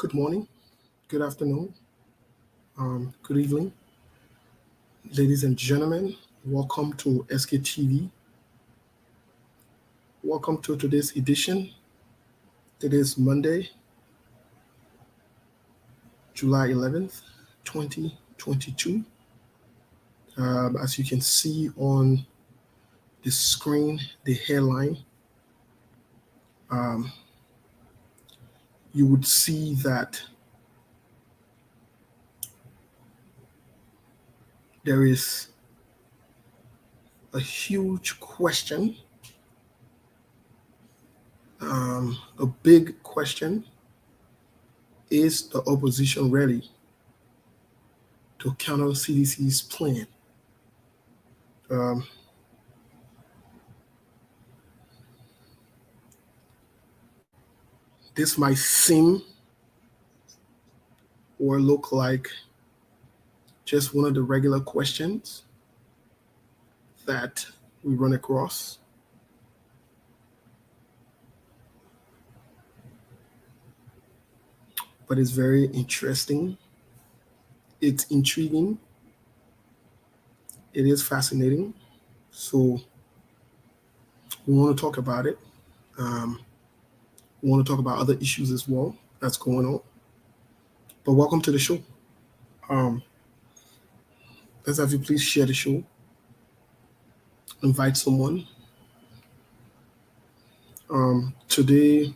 Good morning, good afternoon, good evening, ladies and gentlemen. Welcome to SKTV. Welcome to today's edition. Today is Monday, July 11th, 2022. As you can see on the screen, the headline, um, you would see that there is a huge question, a big question. Is the opposition ready to counter CDC's plan? Um, this might seem or look like just one of the regular questions that we run across. But it's very interesting. It's intriguing. It is fascinating. So we want to talk about it. We want to talk about other issues as well that's going on. But welcome to the show. Um, let's have you please share the show. Invite someone. Today,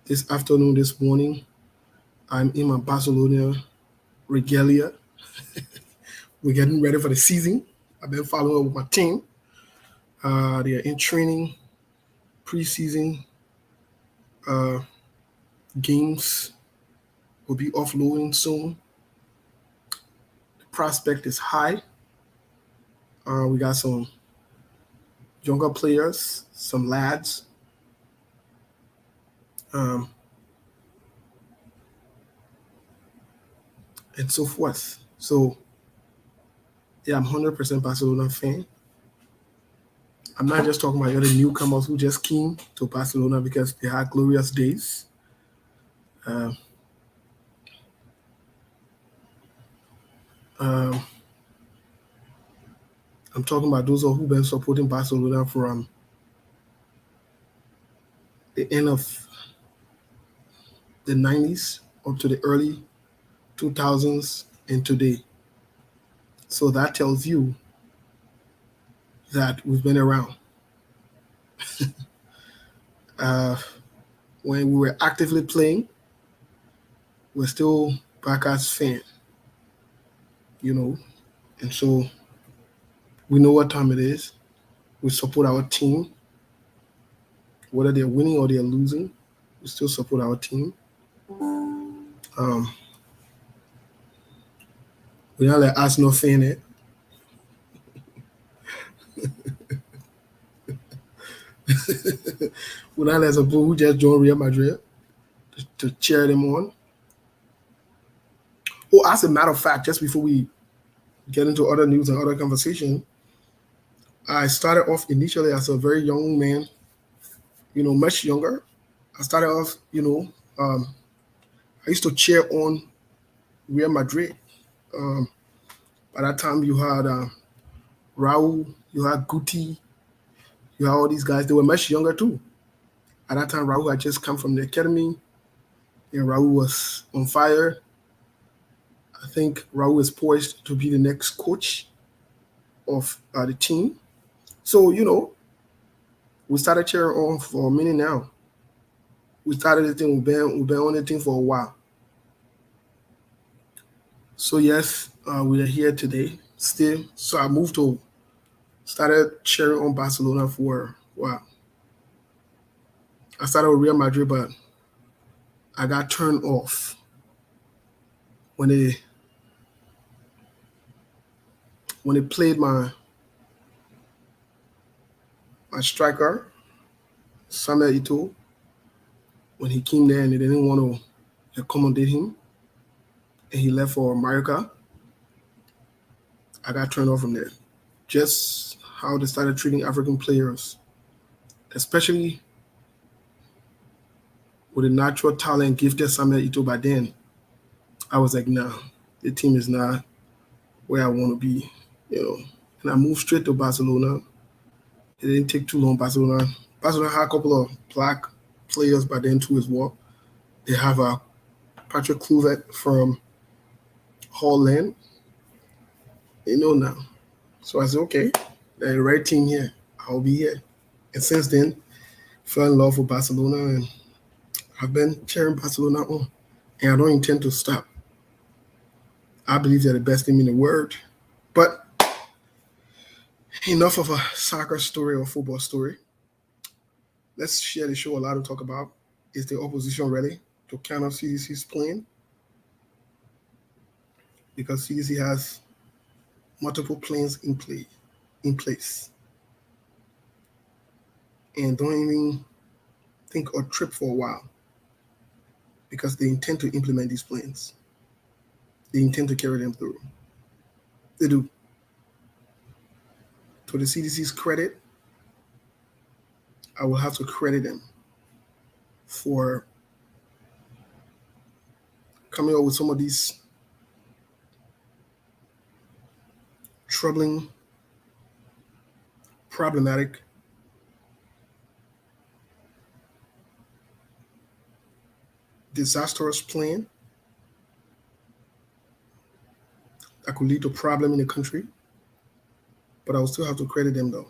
this afternoon, this morning, I'm in my Barcelona regalia. We're getting ready for the season. I've been following up with my team. They are in training, preseason games will be offloading soon. The prospect is high. We got some younger players, some lads. And so forth. So, yeah, I'm 100% Barcelona fan. I'm not just talking about the other newcomers who just came to Barcelona because they had glorious days. Um, um, I'm talking about those who've been supporting Barcelona from the end of the 90s up to the early 2000s and today. So that tells you that we've been around. When we were actively playing, we're still Barca's fan, and so we know what time it is. We support our team, whether they're winning or they're losing. We still support our team. We're not like Arsenal fan it. We're not like some people who just joined Real Madrid to cheer them on. Oh, as a matter of fact, just before we get into other news and other conversation, I started off initially as a very young man, much younger. I started off, I used to cheer on Real Madrid. By that time, you had Raul, you had Guti, you had all these guys. They were much younger too. At that time, Raul had just come from the academy, and Raul was on fire. I think Raul is poised to be the next coach of the team. So, we started cheering on for a minute now. We started the thing, we've been on the thing for a while. So, yes, we are here today still. So, I started cheering on Barcelona for a while. I started with Real Madrid, but I got turned off when they played my striker, Samuel Eto'o, when he came there and they didn't want to accommodate him, and he left for America. I got turned off from there. Just how they started treating African players, especially with a natural talent gifted Samuel Eto'o by then, I was like, nah, the team is not where I want to be, And I moved straight to Barcelona. It didn't take too long. Barcelona had a couple of black players by then too as well. They have a Patrick Kluivert from Holland, now. So I said, okay, the right team here, I'll be here. And since then, fell in love with Barcelona, and I've been cheering Barcelona on, and I don't intend to stop. I believe they're the best team in the world. But enough of a soccer story or football story. Let's share the show. A lot to talk about. Is the opposition ready to counter CDC's plan? Because CDC has multiple plans in place. And don't even think or trip for a while, because they intend to implement these plans. They intend to carry them through. They do. To the CDC's credit, I will have to credit them for coming up with some of these troubling, problematic, disastrous plan that could lead to a problem in the country. But I will still have to credit them though.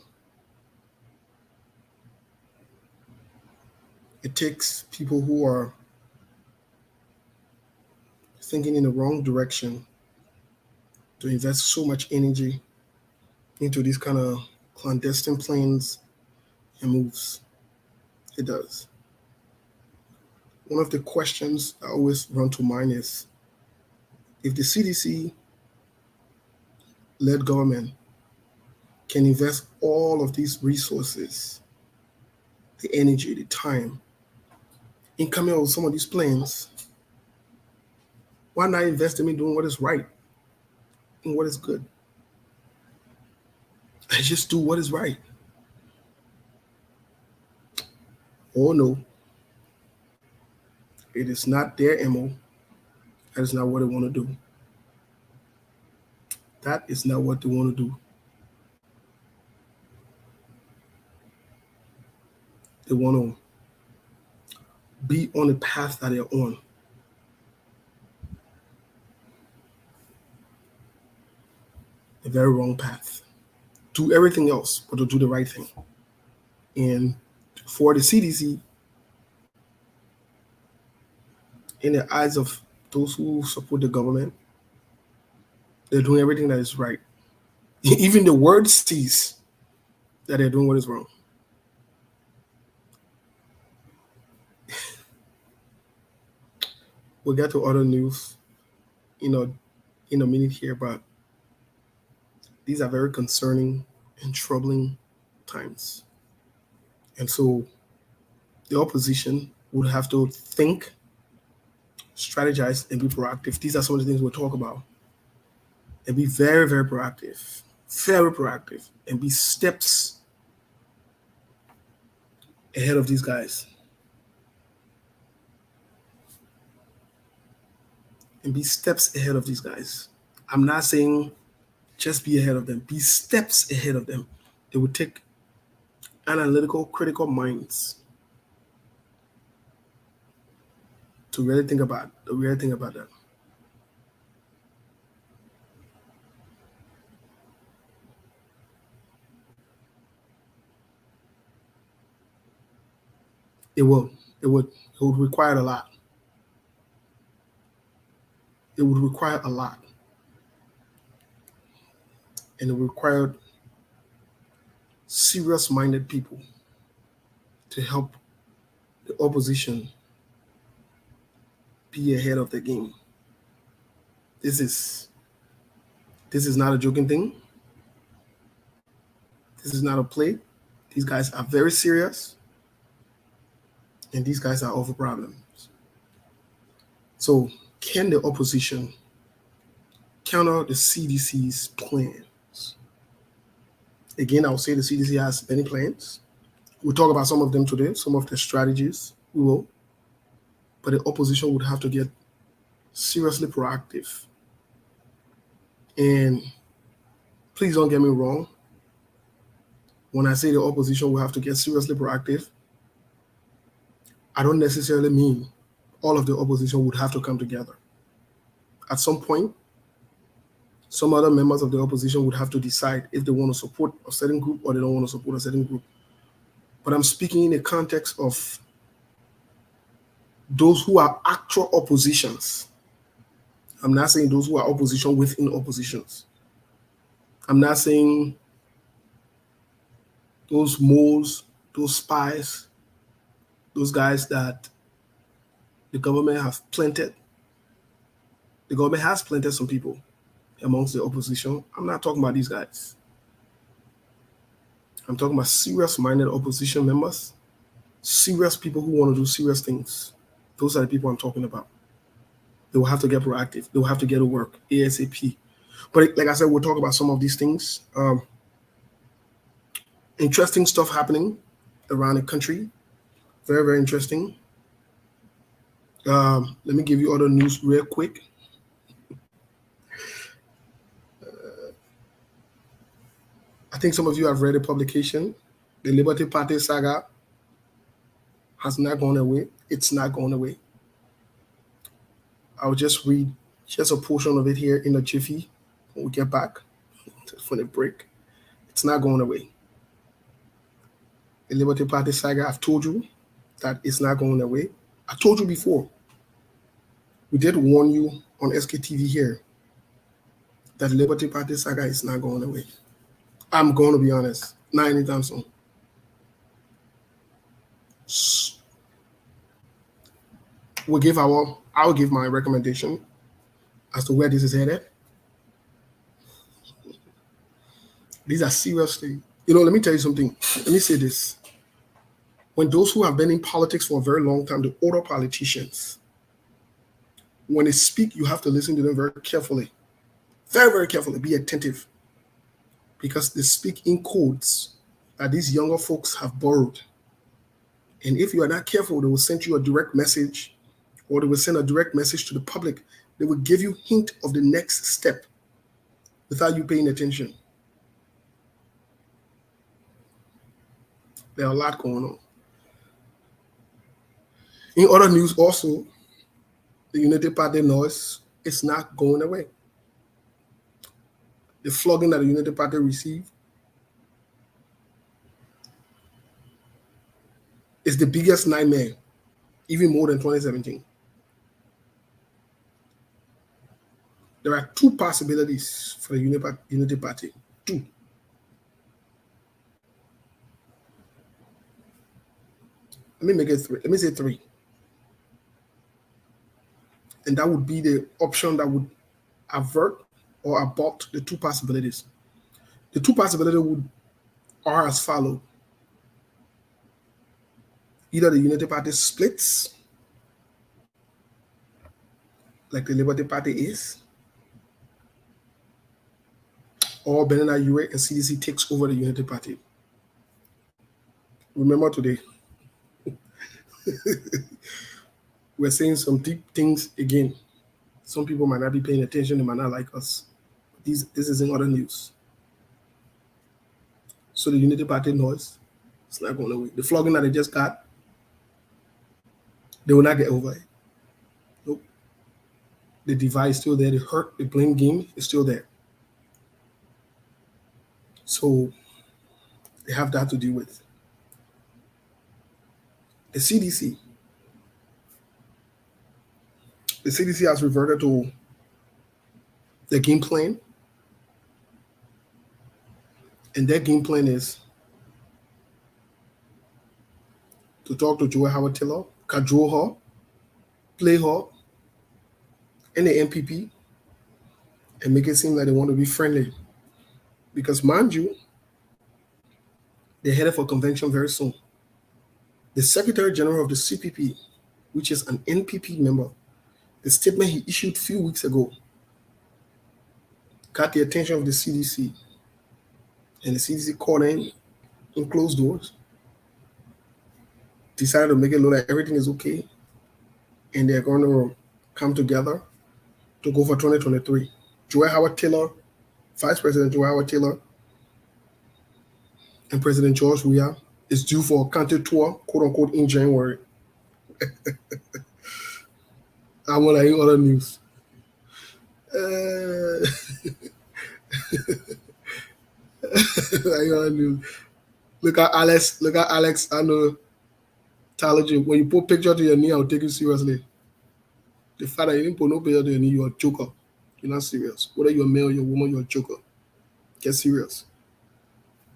It takes people who are thinking in the wrong direction to invest so much energy into these kind of clandestine plans and moves. It does. One of the questions I always run to mind is, if the CDC-led government can invest all of these resources, the energy, the time, in coming up with some of these plans, why not invest them in doing what is right and what is good? And just do what is right. Oh no, it is not their MO. That is not what they want to do. That is not what they want to do. They want to be on the path that they're on. A very wrong path. Do everything else, but to do the right thing. And for the CDC, in the eyes of those who support the government, they're doing everything that is right. Even the world sees that they're doing what is wrong. We'll get to other news, in a minute here, but these are very concerning and troubling times. And so the opposition would have to think, strategize, and be proactive. These are some of the things we'll talk about. And be very, very proactive, and be steps ahead of these guys. And be steps ahead of these guys. I'm not saying just be ahead of them. Be steps ahead of them. It would take analytical, critical minds to really think about that. It would require a lot. It would require a lot. And it would require serious-minded people to help the opposition be ahead of the game. This is not a joking thing. This is not a play. These guys are very serious, and these guys are over problems. So can the opposition counter the CDC's plans? Again, I'll say the CDC has many plans. We'll talk about some of them today, some of the strategies we will. but the opposition would have to get seriously proactive. And please don't get me wrong. When I say the opposition will have to get seriously proactive, I don't necessarily mean all of the opposition would have to come together. At some point, some other members of the opposition would have to decide if they want to support a certain group or they don't want to support a certain group. But I'm speaking in the context of those who are actual oppositions. I'm not saying those who are opposition within oppositions. I'm not saying those moles, those spies, those guys that the government have planted. The government has planted some people amongst the opposition. I'm not talking about these guys. I'm talking about serious-minded opposition members, serious people who want to do serious things. Those are the people I'm talking about. They will have to get proactive. They will have to get to work ASAP. But like I said, we'll talk about some of these things. Interesting stuff happening around the country. Very, very interesting. Let me give you other news real quick. I think some of you have read a publication. The Liberty Party saga has not gone away. It's not going away. I'll just read just a portion of it here in a jiffy when we get back from the break. It's not going away. The Liberty Party saga, I've told you that it's not going away. I told you before. We did warn you on SKTV here that the Liberty Party saga is not going away. I'm going to be honest, not anytime soon. I'll give my recommendation as to where this is headed. These are serious things. Let me tell you something. Let me say this. When those who have been in politics for a very long time, the older politicians, when they speak, you have to listen to them very carefully. Very, very carefully. Be attentive. Because they speak in codes that these younger folks have borrowed. And if you are not careful, they will send you a direct message, or they will send a direct message to the public. They will give you hint of the next step without you paying attention. There are a lot going on. In other news also, the Unity Party noise is not going away. The flogging that the Unity Party received is the biggest nightmare, even more than 2017. There are two possibilities for the Unity Party. Two. Let me make it three. Let me say three. And that would be the option that would avert or abort the two possibilities. The two possibilities are as follows. Either the Unity Party splits, like the Liberty Party is, or Benina Ure and CDC takes over the Unity Party. Remember today, we're saying some deep things again. Some people might not be paying attention, they might not like us. This is in other news. So the Unity Party noise, it's not going away. The flogging that they just got, they will not get over it. Nope. The divide is still there. The hurt, the blame game is still there. So they have that to deal with. The CDC has reverted to the game plan. And their game plan is to talk to Joy Howard Taylor, cajole her, play her, and the MPP, and make it seem like they want to be friendly. Because mind you, they're headed for convention very soon. The Secretary General of the CPP, which is an NPP member, the statement he issued a few weeks ago got the attention of the CDC. And the CDC called in closed doors, decided to make it look like everything is okay. and they're going to come together to go for 2023. Joy Howard Taylor, Vice President Joy Howard Taylor, and President George Weah is due for a country tour, quote unquote, in January. I want to hear other news. Look at Alex. Look at Alex. I know. Tyler J. When you put picture to your knee, I'll take you seriously. The fact that you didn't put no picture to your knee, you're a joker. You're not serious. Whether you're a male or you're a woman, you're a joker. Get serious.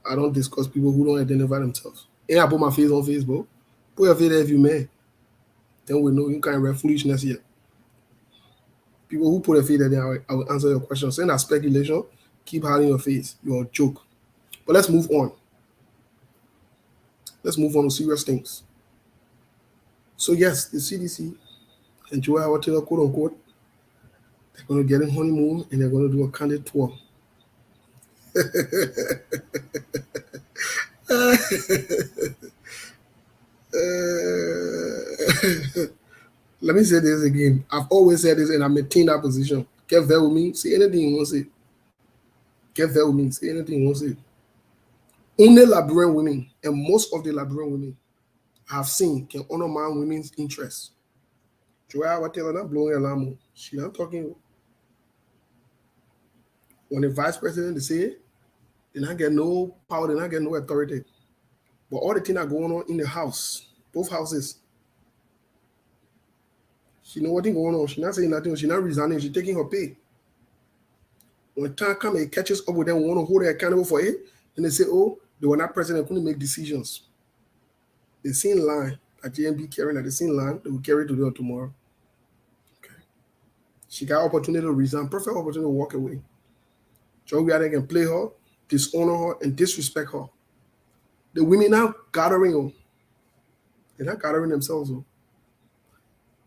I don't discuss people who don't identify themselves. And I put my face on Facebook. Put your face there if you may. Then we know you can't read foolishness here. People who put their face there, I will answer your question. Saying that speculation, keep hiding your face. You're a joke. But let's move on. Let's move on to serious things. So yes, the CDC and Joy Howard Taylor, quote unquote, they're going to get in honeymoon and they're going to do a candid tour. Let me say this again. I've always said this and I maintain that position. Get there with me, say anything you want to say. Get there with me, say anything you want to say. Only Liberian women, and most of the Liberian women I've seen, can honor man women's interests. Joy Howard Taylor not blowing alarm. She not talking. When the vice president they say it, they not get no power, they not get no authority. But all the things that going on in the house, both houses, she know what's going on. She not saying nothing. She not resigning. She taking her pay. When time comes, it catches up with them, want to hold her accountable for it, and they say, oh, they were not president, couldn't make decisions. The same line that JMB carrying at the same line, they will carry today or tomorrow. Okay. She got opportunity to resign, perfect opportunity to walk away. Joe Weah can play her, dishonor her, and disrespect her. The women now gathering her. They're not gathering themselves.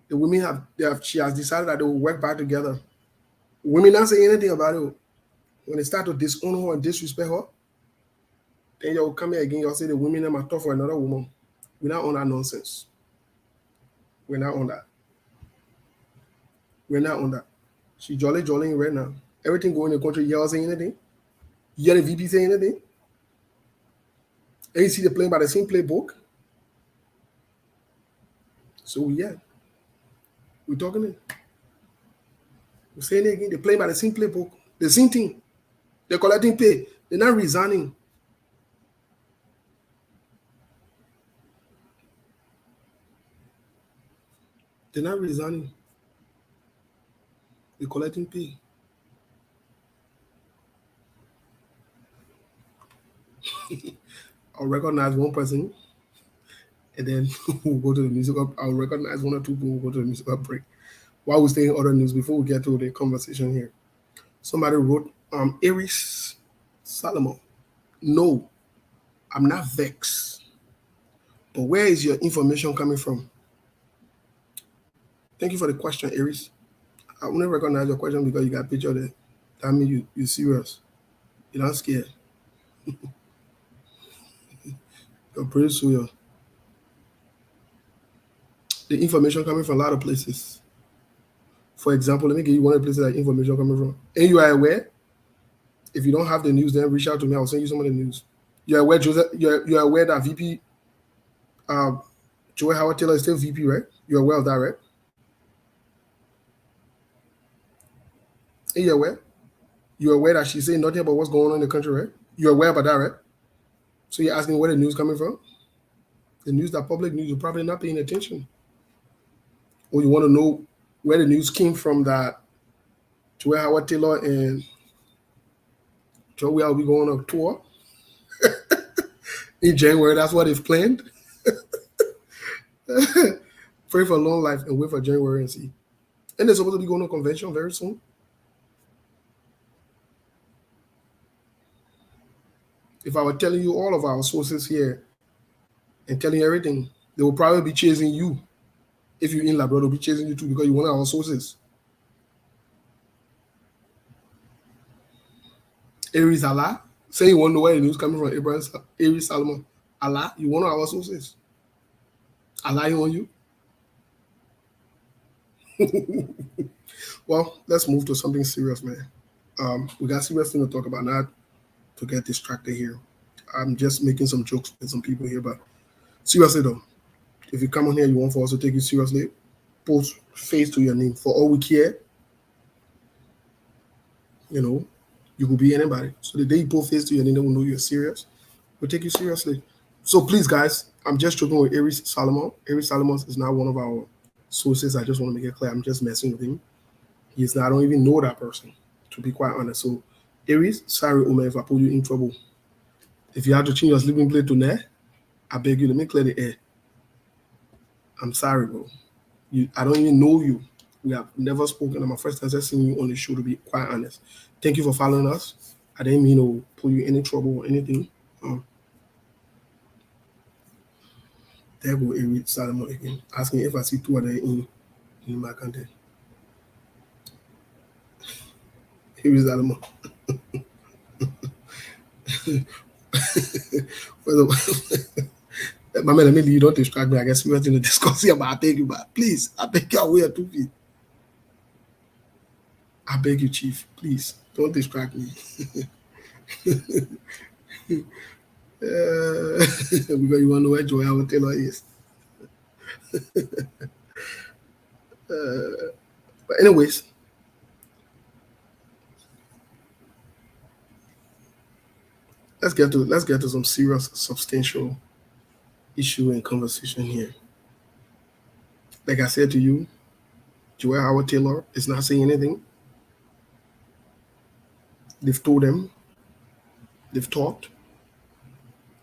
The women she has decided that they will work back together. Women not say anything about it. When they start to dishonor her and disrespect her, then you'll come here again, you'll say the women are tough for another woman. We're not on that nonsense. We're not on that. We're not on that. She's jolly right now. Everything going in the country, y'all saying anything? You hear the VP saying anything? And you see they playing by the same playbook. So yeah. We're talking it. We're saying it again. They're playing by the same playbook. The same thing. They're collecting pay. They're not resigning. They're not resigning. They're collecting pay. I'll recognize one person and then we'll go to the musical. I'll recognize one or two people, we'll go to the musical break. While we stay in other news, before we get to the conversation here, somebody wrote, Aries Salomon, no, I'm not vexed. But where is your information coming from? Thank you for the question, Aries. I only recognize your question because you got a picture there. That means you're serious. You're not scared. You're pretty serious. The information coming from a lot of places. For example, let me give you one of the places that information coming from. And you are aware? If you don't have the news, then reach out to me. I'll send you some of the news. You're aware, Joseph? You're aware that VP Joy Howard Taylor is still VP, right? You're aware of that, right? Are you aware? You're aware that she's saying nothing about what's going on in the country, right? You're aware about that, right? So you're asking where the news coming from? The news, that public news, you're probably not paying attention. Or you want to know where the news came from that Joy Howard Taylor and Joy Weah will be going on a tour in January. That's what they've planned. Pray for long life and wait for January and see. And they're supposed to be going to a convention very soon. If I were telling you all of our sources here and telling you everything, they will probably be chasing you. If you're in Labrador, they'll be chasing you too because you're one of our sources. Aries Allah, say you want to know where the news coming from, Abraham, Aries Salomon. Allah, you one of our sources. Allah on you. Well, let's move to something serious, man. We got serious thing to talk about, not to get distracted here. I'm just making some jokes with some people here, but seriously though, if you come on here, you want for us to take you seriously, post face to your name. For all we care, you know, you could be anybody. So the day you put face to your name, they will know you're serious. We'll take you seriously. So please, guys, I'm just joking with Aries Solomon. Aries Solomon is not one of our sources. I just want to make it clear. I'm just messing with him. He's not, I don't even know that person, to be quite honest. So, Aries, sorry, Omer, if I put you in trouble. If you have to change your sleeping plate tonight, I beg you, let me clear the air. I'm sorry, bro. I don't even know you. We have never spoken. I'm my first time seeing you on the show, to be quite honest. Thank you for following us. I didn't mean to put you in any trouble or anything. There go Aries Solomon again, asking if I see two of them in my content. Aries Solomon. My man, maybe you don't distract me. I guess we were going to discuss here, but I beg you, but please, I beg you, away 2 feet. I beg you, Chief, please don't distract me. Because you want to know where Joy Howard Taylor is. But anyways, let's get to some serious, substantial issue and conversation here. Like I said to you, Joy Howard Taylor is not saying anything. They've told them, they've talked.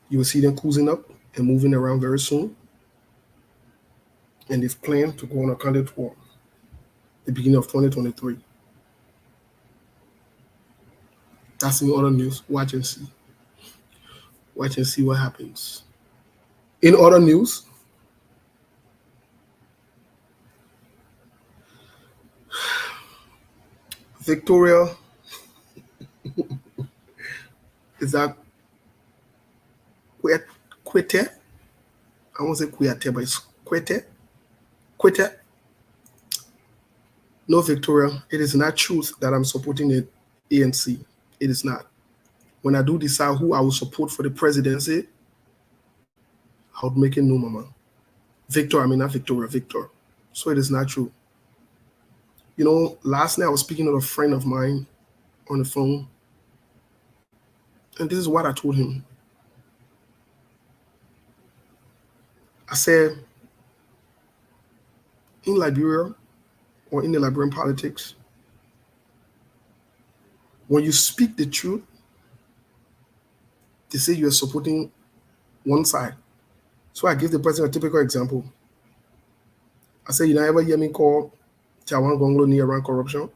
You will see them cruising up and moving around very soon. And they've planned to go on a country tour the beginning of 2023. That's in other news. Watch and see. Watch and see what happens. In other news, Victoria is that Quete? I won't say Quete, but it's Quete. Quete. No, Victoria, it is not truth that I'm supporting the ANC. It is not. When I do decide who I will support for the presidency, I would make it known, Mama. Victor, I mean not Victoria, Victor. So it is not true. You know, last night I was speaking to a friend of mine on the phone, and this is what I told him. I said, in Liberia or in the Liberian politics, when you speak the truth, they say you are supporting one side. So I give the president a typical example. I say, you never hear me call Tiawan Gonglo near around corruption?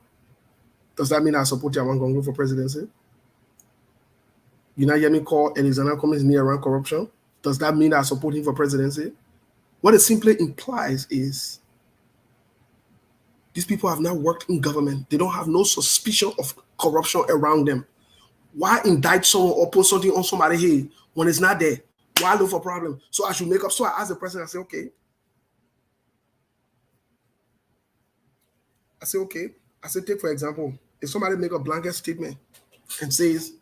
Does that mean I support Tiawan Gonglo for presidency? You not hear me call Alexander Cummings near around corruption? Does that mean I support him for presidency? What it simply implies is these people have not worked in government. They don't have no suspicion of corruption around them. Why indict someone or put something on somebody's head when it's not there? Why look for problem? So I should make up. So I asked the president, I say, okay. I said, take for example, if somebody make a blanket statement and says,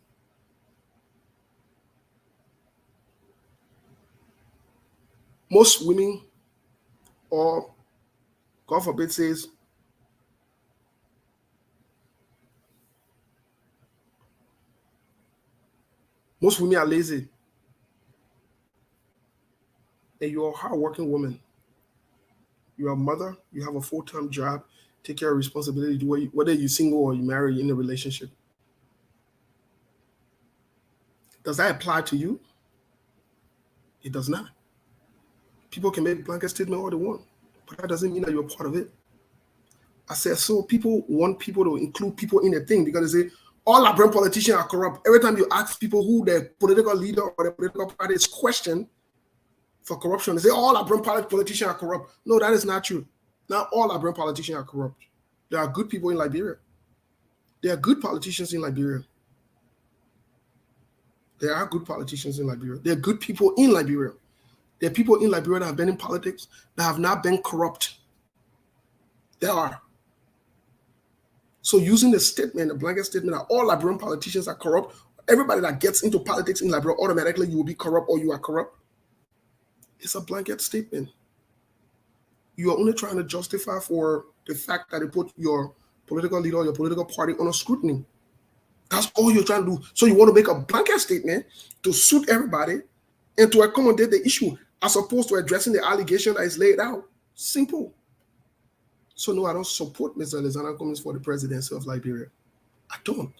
most women, or God forbid says, most women are lazy, and you're a hardworking woman. You're a mother, you have a full-time job, take care of responsibility, whether you're single or you marry, you're in a relationship. Does that apply to you? It does not. People can make blanket statement all they want, but that doesn't mean that you're part of it. I said, so people want people to include people in the thing because they say all Liberian politicians are corrupt. Every time you ask people who their political leader or their political party is questioned for corruption, they say all Liberian politicians are corrupt. No, that is not true. Not all Liberian politicians are corrupt. There are good people in Liberia. There are good politicians in Liberia. There are good politicians in Liberia. There are good people in Liberia. There are people in Liberia that have been in politics that have not been corrupt. There are. So using the statement, a blanket statement that all Liberian politicians are corrupt, everybody that gets into politics in Liberia, automatically you will be corrupt or you are corrupt. It's a blanket statement. You are only trying to justify for the fact that they put your political leader or your political party under scrutiny. That's all you're trying to do. So you want to make a blanket statement to suit everybody and to accommodate the issue as opposed to addressing the allegation that is laid out. Simple. So no, I don't support Mr. Alexander Cummings for the presidency of Liberia. I don't.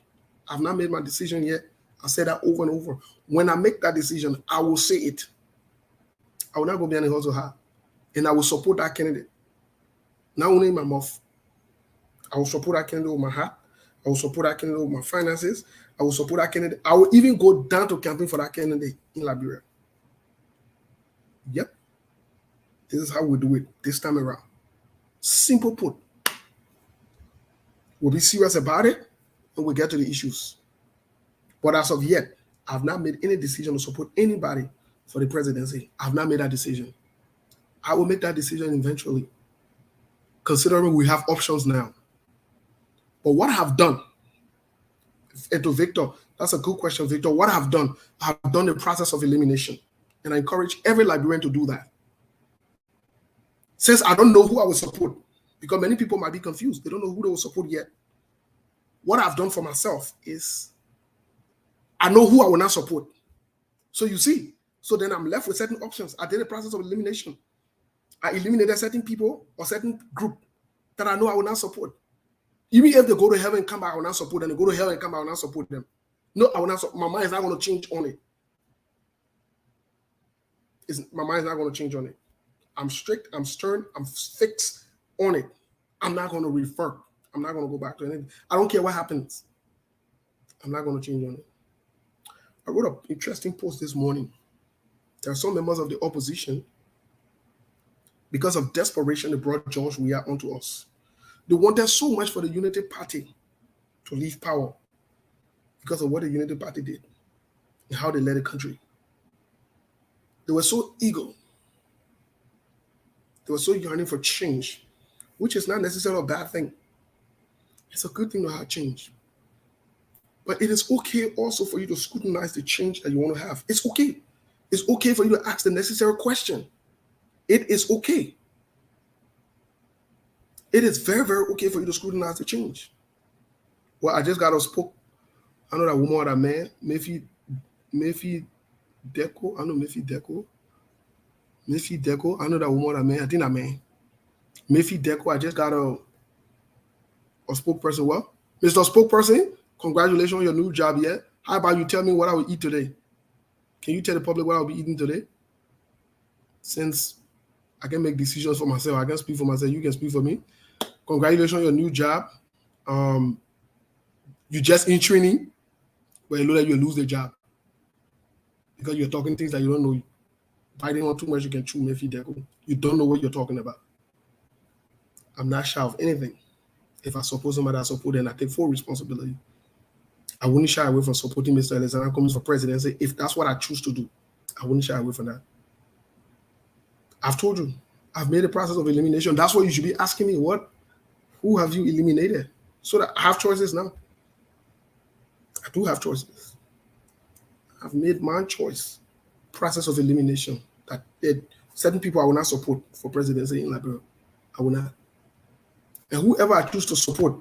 I've not made my decision yet. I said that over and over. When I make that decision, I will say it. I will not go behind the hustle hard. And I will support that candidate. Not only in my mouth. I will support that candidate with my heart. I will support that candidate with my finances. I will support that candidate. I will even go down to campaign for that candidate in Liberia. Yep. This is how we do it this time around. Simple put. We'll be serious about it and we'll get to the issues. But as of yet, I've not made any decision to support anybody for the presidency. I've not made that decision. I will make that decision eventually, considering we have options now. But what I have done, and to Victor, that's a good question, Victor. What I have done, I have done the process of elimination. And I encourage every Liberian to do that. Since I don't know who I will support, because many people might be confused. They don't know who they will support yet. What I've done for myself is I know who I will not support. So you see, so then I'm left with certain options. I did a process of elimination. I eliminated certain people or certain group that I know I will not support. Even if they go to heaven and come back, I will not support them. They go to hell and come back, I will not support them. No, I will not. My mind is not going to change on it. My mind is not going to change on it. I'm strict, I'm stern, I'm fixed on it. I'm not going to refer. I'm not going to go back to anything. I don't care what happens. I'm not going to change on it. I wrote an interesting post this morning. There are some members of the opposition, because of desperation, they brought George Weah onto us. They wanted so much for the Unity Party to leave power because of what the Unity Party did and how they led the country. They were so eager. They were so yearning for change, which is not necessarily a bad thing. It's a good thing to have change. But it is okay also for you to scrutinize the change that you want to have. It's okay. It's okay for you to ask the necessary question. It is okay. It is very, very okay for you to scrutinize the change. Well, I just got to spoke. I know that woman or that man, Mephi Deco. I know Mephi Deco. Mephi Deco. I know that woman or that man. I think that man. Mephi Deco. I just got a spokesperson. Well, Mr. Spokesperson, congratulations on your new job yet. How about you tell me what I will eat today? Can you tell the public what I'll be eating today? Since I can make decisions for myself, I can speak for myself, you can speak for me. Congratulations on your new job. You just in training, but you know that you'll lose the job because you're talking things that you don't know. Biting on too much, you can chew Mephi Deco. You don't know what you're talking about. I'm not shy of anything. If I support somebody I support, then I take full responsibility. I wouldn't shy away from supporting Mr. Alexander Cummings for presidency. If that's what I choose to do, I wouldn't shy away from that. I've told you, I've made a process of elimination. That's what you should be asking me. Who have you eliminated? So that I have choices now. I do have choices. I've made my choice. Process of elimination. That certain people I will not support for presidency in Liberia. I will not. And whoever I choose to support,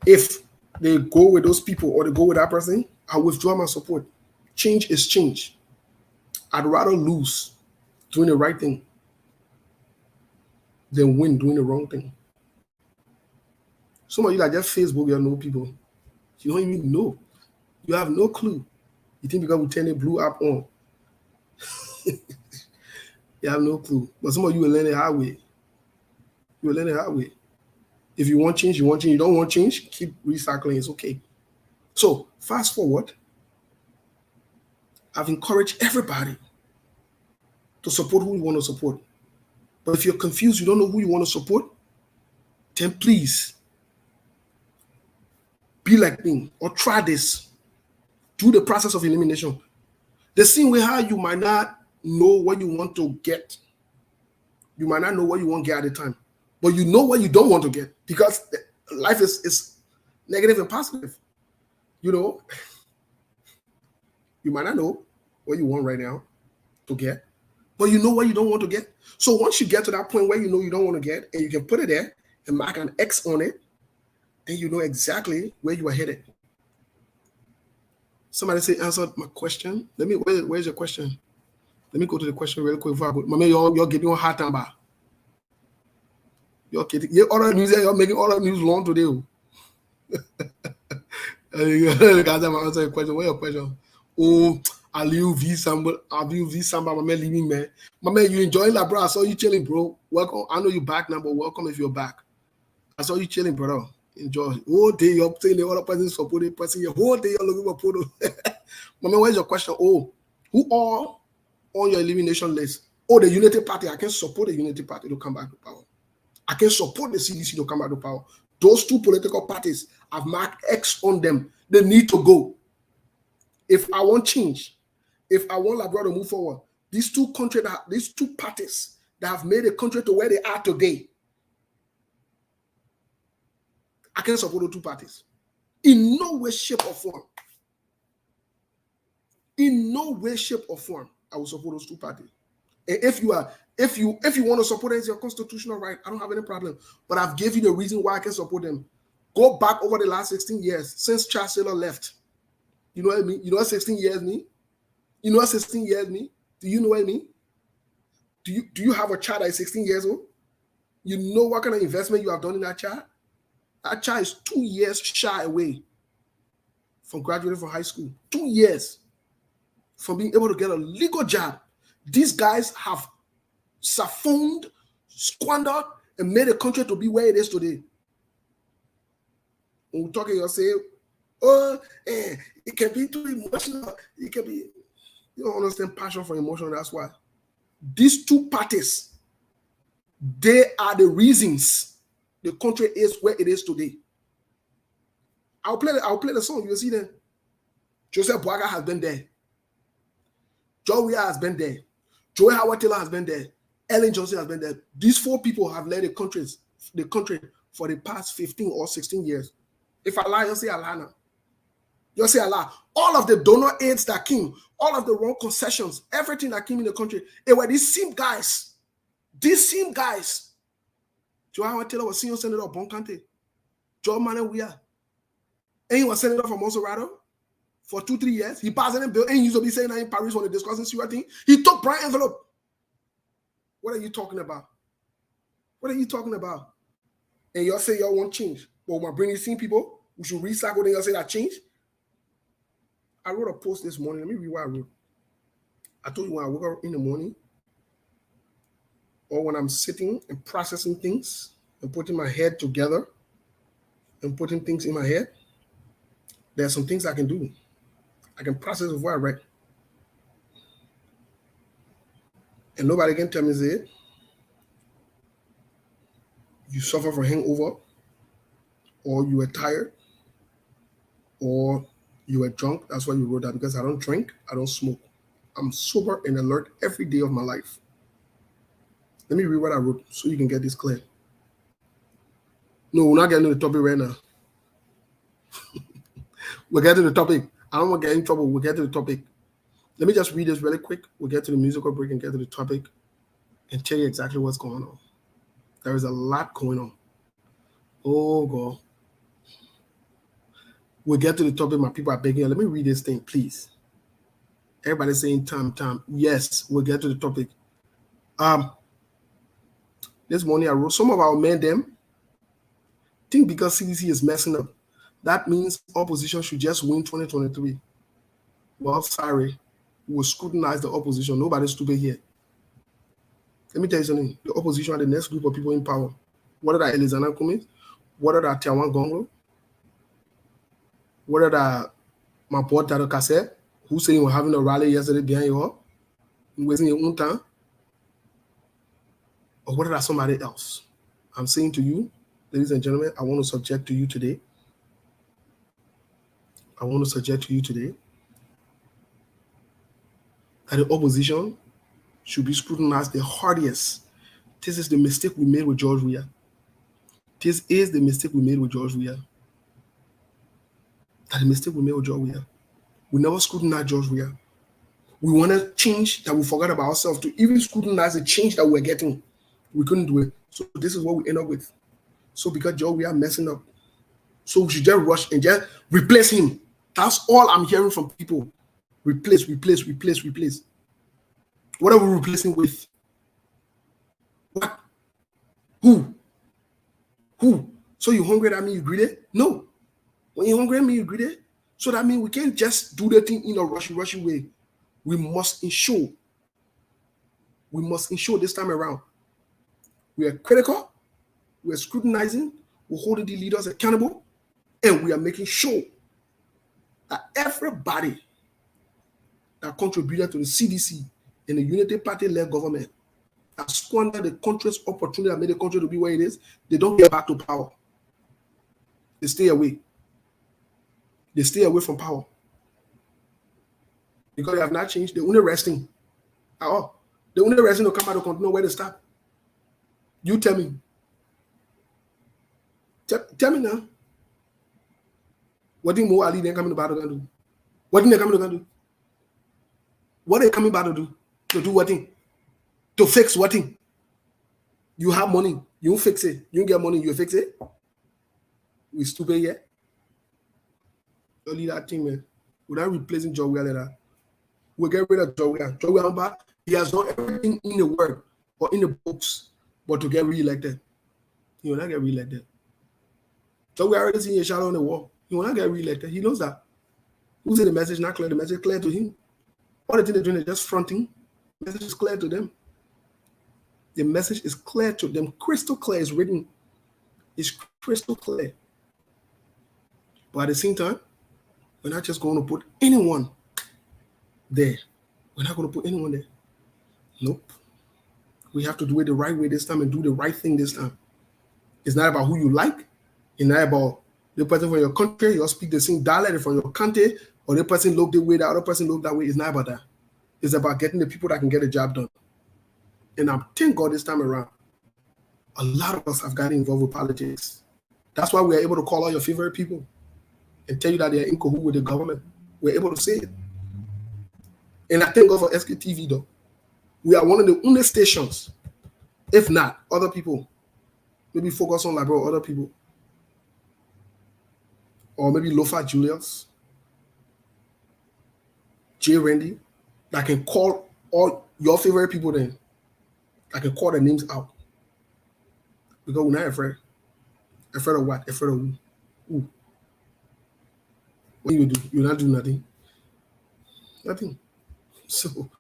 if they go with those people or they go with that person, I withdraw my support. Change is change. I'd rather lose doing the right thing than win doing the wrong thing. Some of you that just Facebook, you know people. You don't even know. You have no clue. You think because we turn the blue app on. You have no clue. But some of you will learn the hard way. You will learn the hard way. If you want change, you want change. You don't want change, keep recycling. It's okay. So fast forward. I've encouraged everybody to support who you want to support. But if you're confused, you don't know who you want to support, then please be like me or try this. Do the process of elimination. The same way how you might not know what you want to get. You might not know what you want to get at the time. But you know what you don't want to get, because life is negative and positive. You know, you might not know what you want right now to get, but you know what you don't want to get. So once you get to that point where you know you don't want to get, and you can put it there and mark an X on it, then you know exactly where you are headed. Somebody say, answered my question. Where's your question? Let me go to the question real quick before I go. Mama, you're getting a hard time about. You're kidding. You're making all the news long today. Guys, I'm answering your question. What's your question? Oh, Aliu V Samba, my man leaving, man. My man, you enjoying that, bro? I saw you chilling, bro. Welcome. I know you back now, but welcome if you're back. I saw you chilling, brother. Enjoy. Whole day you're saying the other person supporting person. Your whole day you're looking for photo. My man, where's your question? Oh, who are on your elimination list? Oh, the Unity Party. I can support the Unity Party to come back to power. I can support the CDC to come back to power. Those two political parties, I've marked X on them. They need to go. If I want change, if I want Labrador to move forward, these two parties that have made the country to where they are today, I can support the two parties. In no way, shape, or form. In no way, shape, or form, I will support those two parties. And if you want to support them, it's your constitutional right. I don't have any problem. But I've given you the reason why I can support them. Go back over the last 16 years since Chancellor left. You know what I mean? You know what 16 years mean? You know what 16 years mean? Do you know what I mean? Do you have a child that is 16 years old? You know what kind of investment you have done in that child? That child is 2 years shy away from graduating from high school. 2 years from being able to get a legal job. These guys have siphoned, squandered, and made the country to be where it is today. When we're talking, you'll say, it can be too emotional. It can be, you don't understand passion for emotion. That's why. These two parties, they are the reasons the country is where it is today. I'll play the song. You'll see that Joseph Boaga has been there. Joe Weah has been there. Joey Howard Taylor has been there. Ellen Johnson has been there. These four people have led the country for the past 15 or 16 years. If I lie, you'll say Allah now. You'll say Allah. All of the donor aids that came, all of the wrong concessions, everything that came in the country, it were these same guys. These same guys. Joe Howard Taylor was senior senator of Boncante. Joe Manuel Weah. And he was senator from Monserrato for 2-3 years. He passed in bill, and he used to be saying that in Paris when they discussing Syria thing. He took bright envelope. What are you talking about? What are you talking about? And y'all say y'all want change. But when I bring these same people, we should recycle, then y'all say that change. I wrote a post this morning. Let me read what I wrote. I told you when I woke up in the morning, or when I'm sitting and processing things and putting my head together and putting things in my head, there are some things I can do. I can process before I write. And nobody can tell me, say, you suffer from hangover, or you were tired, or you were drunk. That's why you wrote that, because I don't drink, I don't smoke. I'm sober and alert every day of my life. Let me read what I wrote so you can get this clear. No, we're not getting to the topic right now. We'll get to the topic. I don't want to get in trouble. We'll get to the topic. Let me just read this really quick. We'll get to the musical break and get to the topic and tell you exactly what's going on. There is a lot going on. Oh, God. We'll get to the topic. My people are begging. Let me read this thing, please. Everybody's saying time. Yes, we'll get to the topic. This morning I wrote, some of our men them think because CDC is messing up, that means opposition should just win 2023. Well, sorry. We'll scrutinize the opposition. Nobody's stupid here. Let me tell you something. The opposition are the next group of people in power. What are that Elizana Kumis? What are that Tiawan Gonglo? What are that my boy Tado Cassette, who said he was having a rally yesterday behind you all? Wasting your own time? Or what are that somebody else? I'm saying to you, ladies and gentlemen, I want to subject to you today. That the opposition should be scrutinized the hardest. This is the mistake we made with George Weah. This is the mistake we made with George Weah. That the mistake we made with George Weah. We never scrutinized George Weah. We wanted change that we forgot about ourselves to even scrutinize the change that we're getting. We couldn't do it. So this is what we end up with. So because George Weah messing up, so we should just rush and just replace him. That's all I'm hearing from people. Replace. What are we replacing with? What? Who? So you hungry, that means you greedy? No. When you're hungry, that means you greedy. So that means we can't just do the thing in a rushy way. We must ensure this time around. We are critical, we are scrutinizing, we're holding the leaders accountable, and we are making sure that everybody that contributed to the CDC and the Unity Party-led government that squandered the country's opportunity that made the country to be where it is, they don't get back to power. They stay away. They stay away from power. Because they have not changed. They're only resting at all. They're only resting to come out to continue where they stop. You tell me. Tell me now. What did Mo Ali then coming about to do? What did they come to do? What are they coming about to do? To do what thing? To fix what thing? You have money. You fix it. You get money. You fix it. We stupid yet. Only that thing, man. Without replacing George Weah like that. We'll get rid of George Weah. George Weah, he has done everything in the word or in the books, but to get re-elected, he will not get re-elected. George Weah already seen a shadow on the wall. He will not get re-elected. He knows that. Who said the message not clear? The message clear to him. All the things they're doing is just fronting. The message is clear to them. The message is clear to them. Crystal clear is written. It's crystal clear. But at the same time, we're not just going to put anyone there. We're not going to put anyone there. Nope. We have to do it the right way this time and do the right thing this time. It's not about who you like. It's not about the person from your country, you all speak the same dialect from your country, or the person look the way, the other person look that way. It's not about that. It's about getting the people that can get the job done. And I thank God this time around, a lot of us have gotten involved with politics. That's why we're able to call all your favorite people and tell you that they're in cahoots with the government. We're able to say it. And I thank God for SKTV though. We are one of the only stations, if not other people, maybe focus on like other people, or maybe Lofa Julius, J. Randy, that can call all your favorite people then. I can call their names out. Because we're not afraid. Afraid of what? Afraid of who? What do you do? You're not doing nothing. Nothing. So,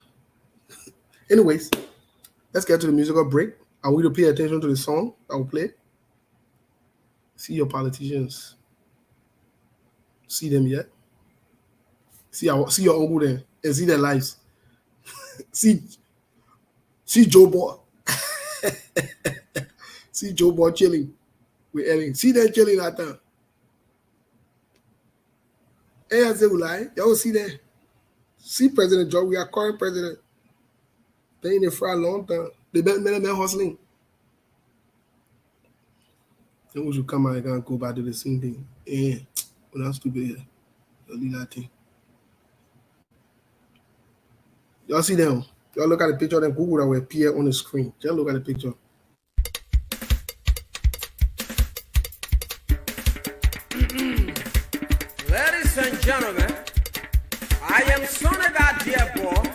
anyways, let's get to the musical break. I want you to pay attention to the song I will play. See your politicians. See them yet? See your uncle there and see their lives. see Joe Boy. See Joe Boy chilling with Ellen. See them chilling at time. Hey, I say, y'all see that? See President George, we are current president. They in there for a long time. They been hustling. Then we should come out and go back to the same thing. And we're not stupid here. Y'all leave that thing. Y'all see them? Y'all look at the picture of them Google that will appear on the screen. Just look at the picture. Ladies and gentlemen, I am son of that dear boy.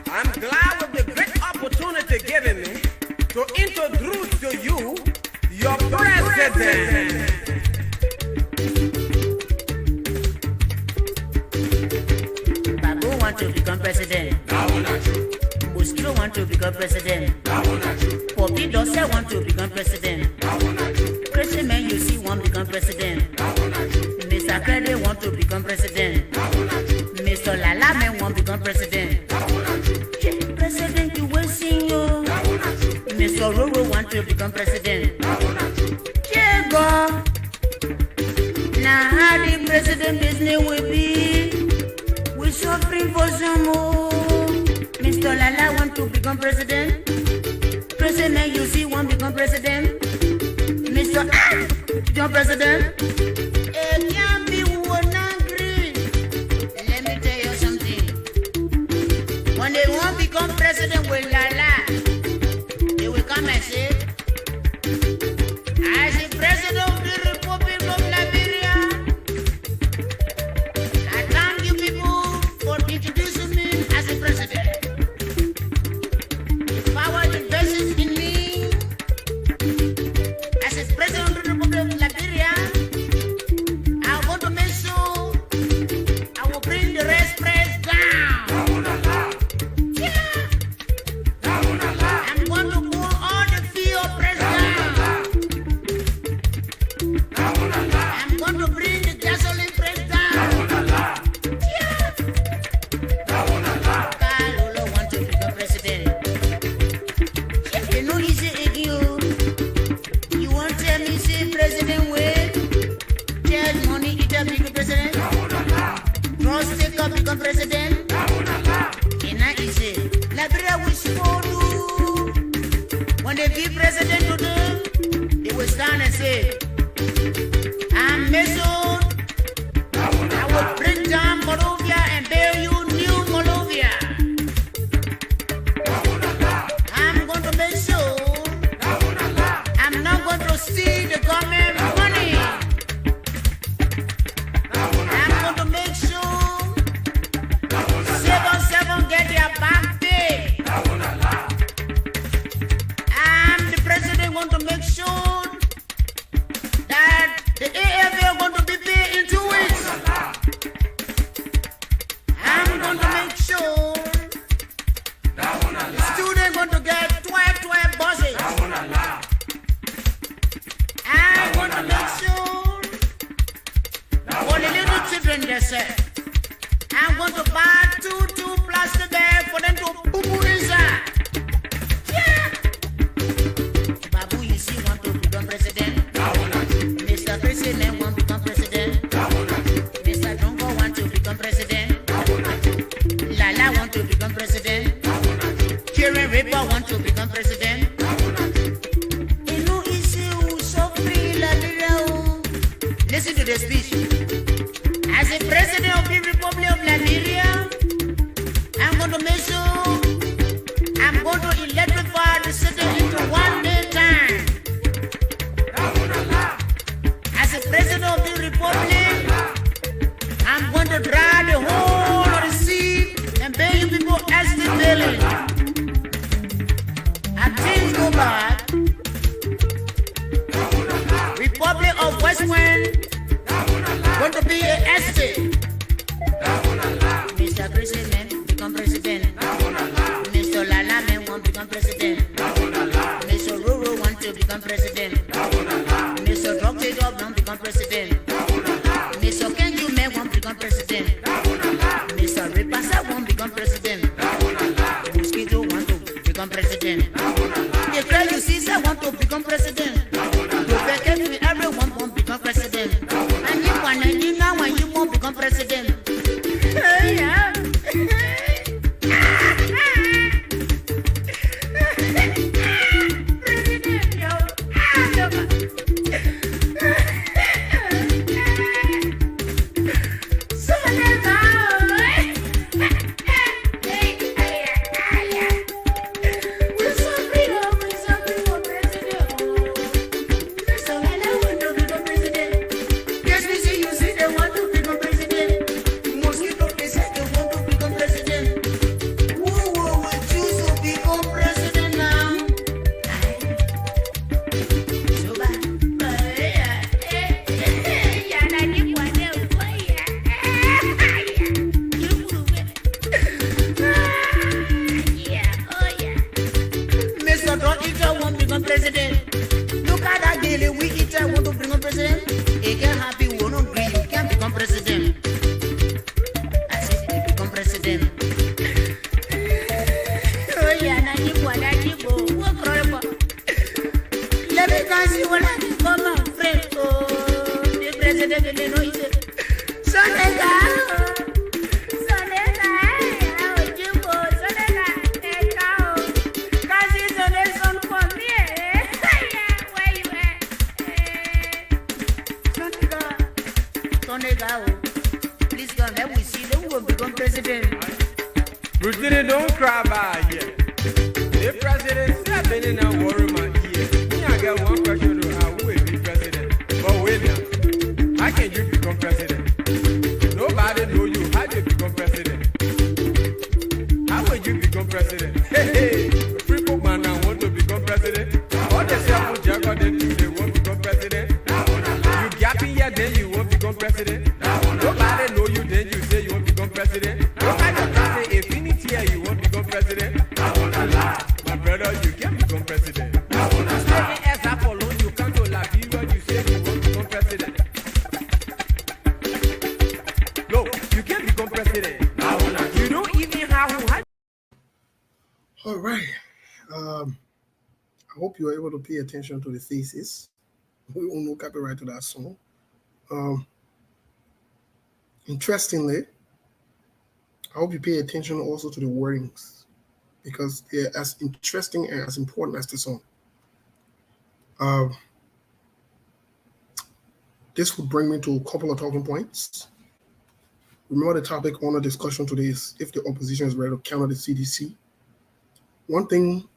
I'm glad with the great opportunity given me to introduce to you your president. Babu want to become president. That one not true. Bustro want to become president. That one not true. Poppy Dosse want to become president. That one not true. Crazy man you see want to become president. That one not true. Mr. Krede want to become president. That one not true. Mr. Lala man want to become president. That one not true. Yeah, president you will see you. That one not true. Mr. Roro want to become president. That one not true. Yeah, go. Now how the president business will be? We suffering for some more. Mr. Lala want to become president. President you see want to become president. Mr. Mr. John President. It can't be one angry. Let me tell you something. When they won't become president with Lala, they will come and say, as the president of the Republic of Liberia, I thank you people for introducing me as the president. The power invested in me as the president of the Republic of Liberia. I want to make sure I will bring the rest press down. Yeah. I'm going to pull all the fear press down. I'm going to bring the gasoline price down. Yeah. Kalolo want to become president. You know easy if you want to tell me say president will charge money eat up become president. Cross take up become president. And not easy. Liberia will support you. When they be president to them, they will stand and say, I'm Mason. I will bring down Moldova and bear you new Moldova. I'm going to make sure I'm not going to steal the government money. I'm going to make sure 7-7 get their back pay. I'm the president going to make sure that the AFA are going to be paid in 2 weeks. I'm going to make sure the students going to get 12 buses. I'm going to make sure for the little children they say, I'm going to buy two plastic bags for them to poo-poo inside. Yeah. Babu, you see, want to become president? Mr. President want to become president. Mr. Drongo want to become president. Lala want to become president. Karen Ripper want to become president. You know, issue so free, Liberia. Listen to the speech. As the president of the Republic of Liberia, I'm going to make sure I'm going to electrify the city into 1 day time. As the president of the Republic, I'm going to dry the whole of the sea and pay you people estate billing. As things go bad, Republic of West Wind going to be an estate. Mr. President, become president. Mr. Lala man want to become president. Mr. Ruru want to become president. Mr. Dr. Job want to become president. Mr. Kenju man want to become president. Mr. Ripasa want to become president. Mosquito want to become president. The girl you see want to become president. Everyone want to become president. And you want to now when you want to become president. Yeah. Sonega. Please come, let we see them will become president. President, don't cry by here. The president said, "Been in a war my ear." Me, I got one question to how will be president. But wait now, how can you become president? Nobody know you. How do you become president? How will you become president? Hey, people man now want to become president. All the self jagger they want to become president. You gap in here, then you won't become president. Nobody know you, then you say you won't become president. Nobody can say infinity here, you won't become president. My brother, you can't become president. Any example, you come to Liberia, you say you won't become president. No, you can't become president. You don't even have. All right. I hope you are able to pay attention to the thesis. We will no copyright to that song. Interestingly, I hope you pay attention also to the wordings because they're as interesting and as important as the song. This would bring me to a couple of talking points. Remember the topic on the discussion today is if the opposition is ready to counter the CDC. One thing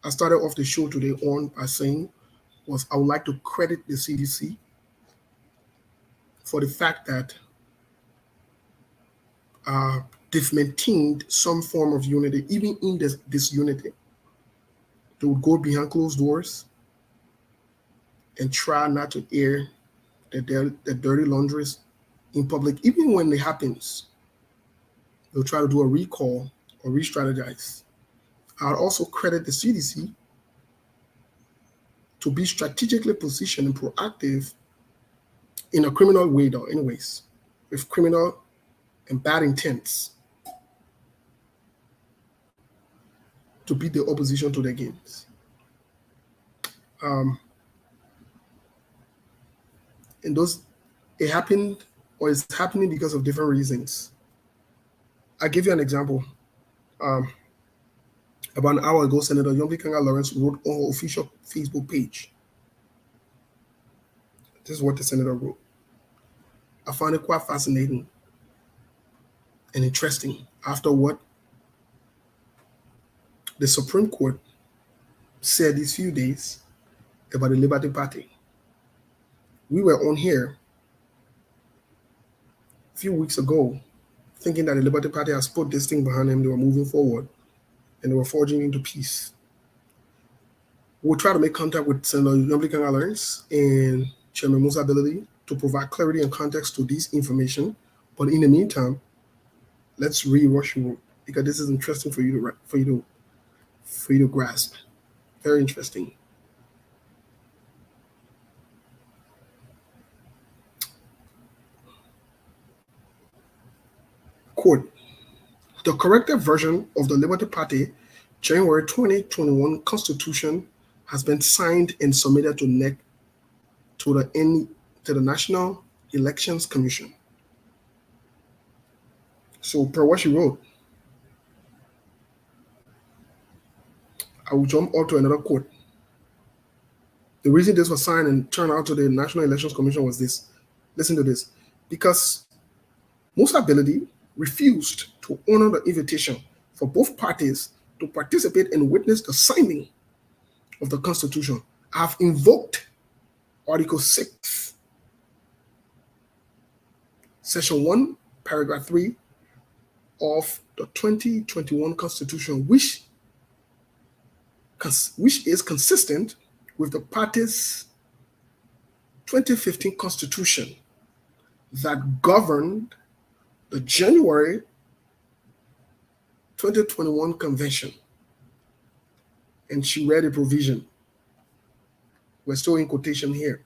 I started off the show today on by saying was I would like to credit the CDC for the fact that they've maintained some form of unity, even in this disunity. They would go behind closed doors and try not to air the dirty laundries in public. Even when it happens, they'll try to do a recall or re-strategize. I'll also credit the CDC to be strategically positioned and proactive in a criminal way, though, anyways, with criminal and bad intents to beat the opposition to their games. And it happened, or it's happening because of different reasons. I'll give you an example. About an hour ago, Senator Yomvikanga Lawrence wrote on her official Facebook page. This is what the senator wrote. I found it quite fascinating and interesting after what the Supreme Court said these few days about the Liberty Party. We were on here a few weeks ago thinking that the Liberty Party has put this thing behind them, they were moving forward, and they were forging into peace. We'll try to make contact with Senator Yomvikanga Lawrence and Chairman Musa Ability to provide clarity and context to this information. But in the meantime, let's re-rush you because this is interesting for you to grasp. Very interesting. Quote, the corrected version of the Liberty Party January 2021 Constitution has been signed and submitted to NEC to the National Elections Commission. So per what she wrote, I will jump out to another quote. The reason this was signed and turned out to the National Elections Commission was this. Listen to this. Because Musa Ability refused to honor the invitation for both parties to participate and witness the signing of the Constitution. I have invoked Article 6, Section 1, Paragraph 3 of the 2021 Constitution, which is consistent with the party's 2015 Constitution that governed the January 2021 convention. And she read a provision. We're still in quotation here.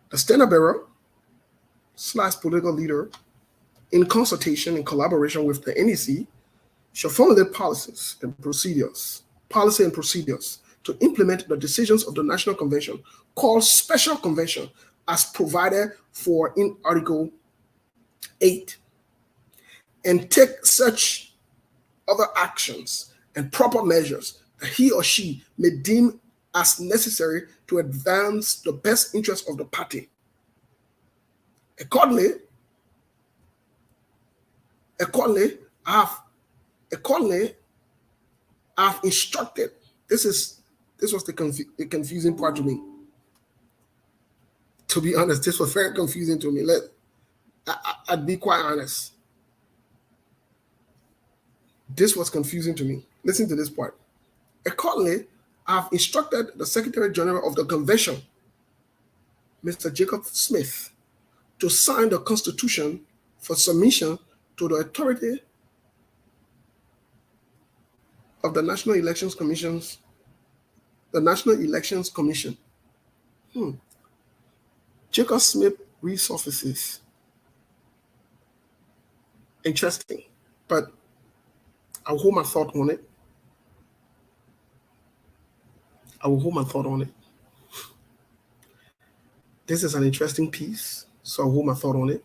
The standard bearer / political leader, in consultation and collaboration with the NEC, shall formulate policy and procedures to implement the decisions of the National Convention, called Special Convention, as provided for in Article 8, and take such other actions and proper measures that he or she may deem as necessary to advance the best interest of the party Accordingly, I've instructed. This was the confusing part to me. To be honest, this was very confusing to me. I'd be quite honest. This was confusing to me. Listen to this part. Accordingly, I've instructed the Secretary General of the Convention, Mr. Jacob Smith, to sign the Constitution for submission to the authority of the National Elections Commission. Jacob Smith resurfaces. Interesting, but I'll hold my thought on it. This is an interesting piece, so I'll hold my thought on it.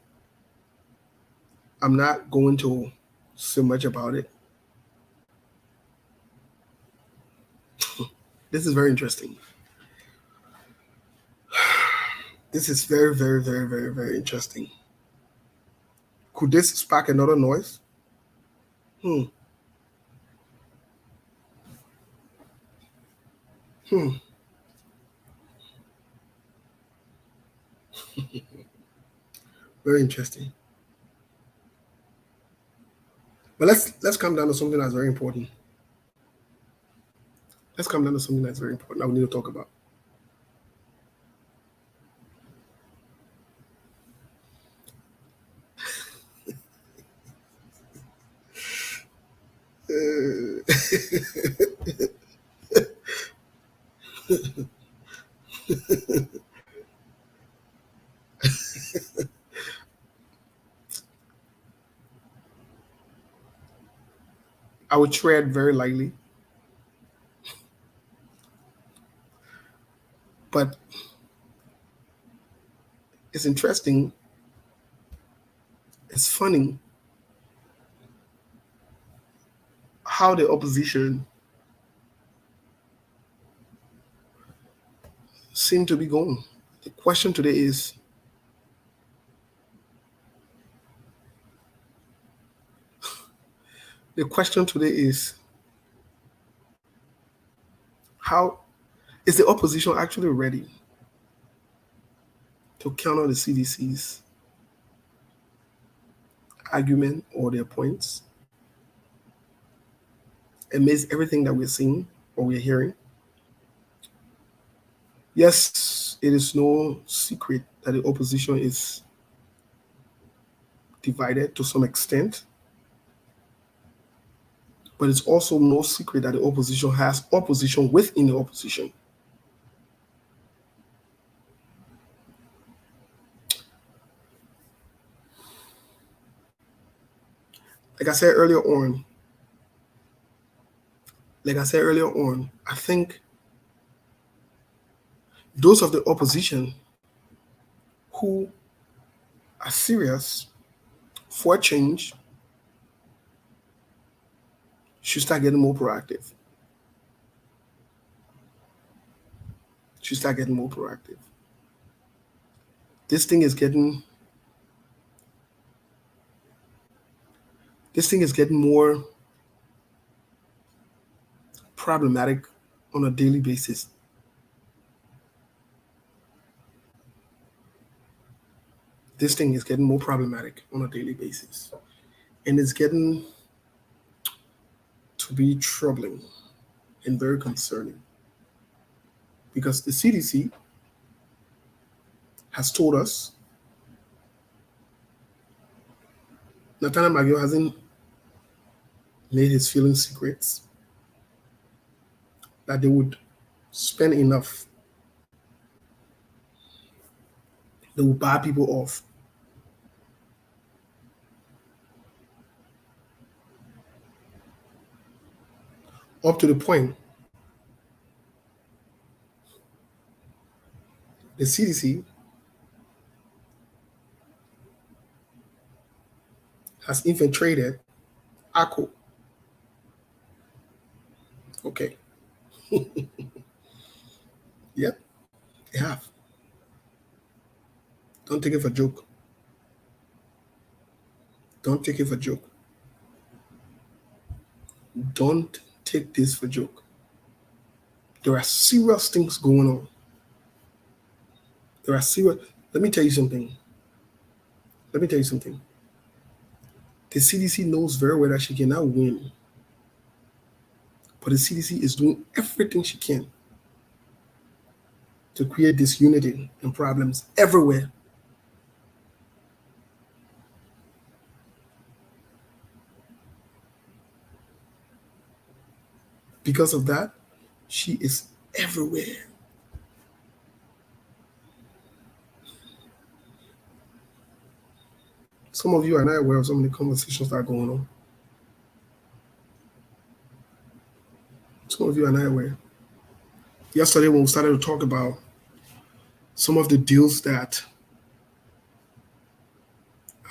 I'm not going to say much about it. This is very interesting. This is very, very, very, very, very interesting. Could this spark another noise? Very interesting. But let's come down to something that's very important. That we need to talk about. I would tread very lightly, but it's interesting. It's funny how the opposition seem to be going. The question today is, how is the opposition actually ready to counter the CDC's argument or their points amidst everything that we're seeing or we're hearing? Yes, it is no secret that the opposition is divided to some extent, but it's also no secret that the opposition has opposition within the opposition. Like I said earlier on, I think those of the opposition who are serious for change should start getting more proactive. This thing is getting more problematic on a daily basis. And it's getting to be troubling and very concerning, because the CDC has told us Nathaniel Magio hasn't made his feelings secrets, that they would spend enough. They will buy people off. Up to the point the CDC has infiltrated ACO. Okay. Yep, they have. Don't take it for a joke. Don't take it for joke. Don't take this for joke. There are serious things going on. There are serious. Let me tell you something. The CDC knows very well that she cannot win. But the CDC is doing everything she can to create disunity and problems everywhere. Because of that, she is everywhere. Some of you are not aware of some of the conversations that are going on. Some of you are not aware. Yesterday, when we started to talk about some of the deals that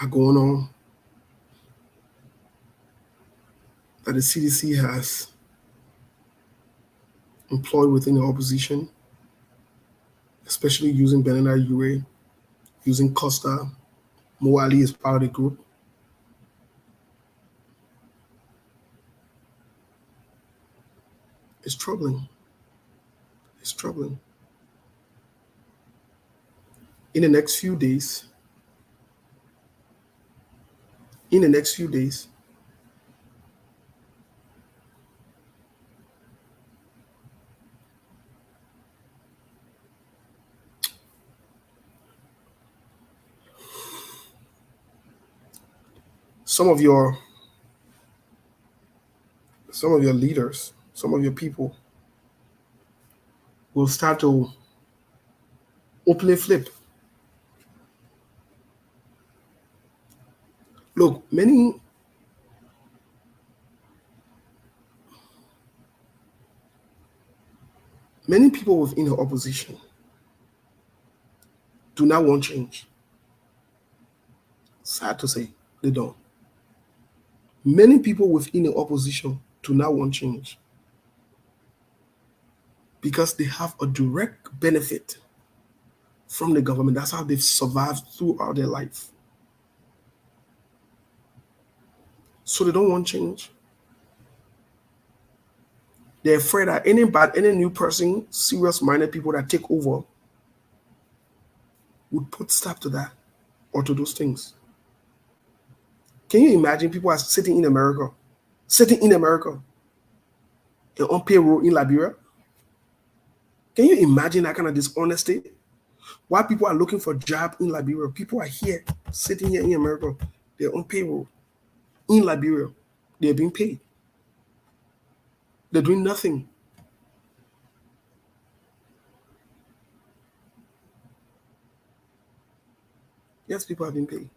are going on, that the CDC has employed within the opposition, especially using Benena Ure, using Costa, Mo Ali is part of the group. It's troubling. It's troubling. In the next few days, some of your leaders, some of your people will start to openly flip. Look, many people within the opposition do not want change. Sad to say, they don't. Many people within the opposition do not want change because they have a direct benefit from the government. That's how they've survived throughout their life. So they don't want change. They're afraid that any new person, serious-minded people that take over would put stop to that or to those things. Can you imagine people are sitting in America and on payroll in Liberia? Can you imagine that kind of dishonesty? Why people are looking for a job in Liberia? People are here, sitting here in America. They're on payroll in Liberia. They're being paid. They're doing nothing. Yes, people have been paid.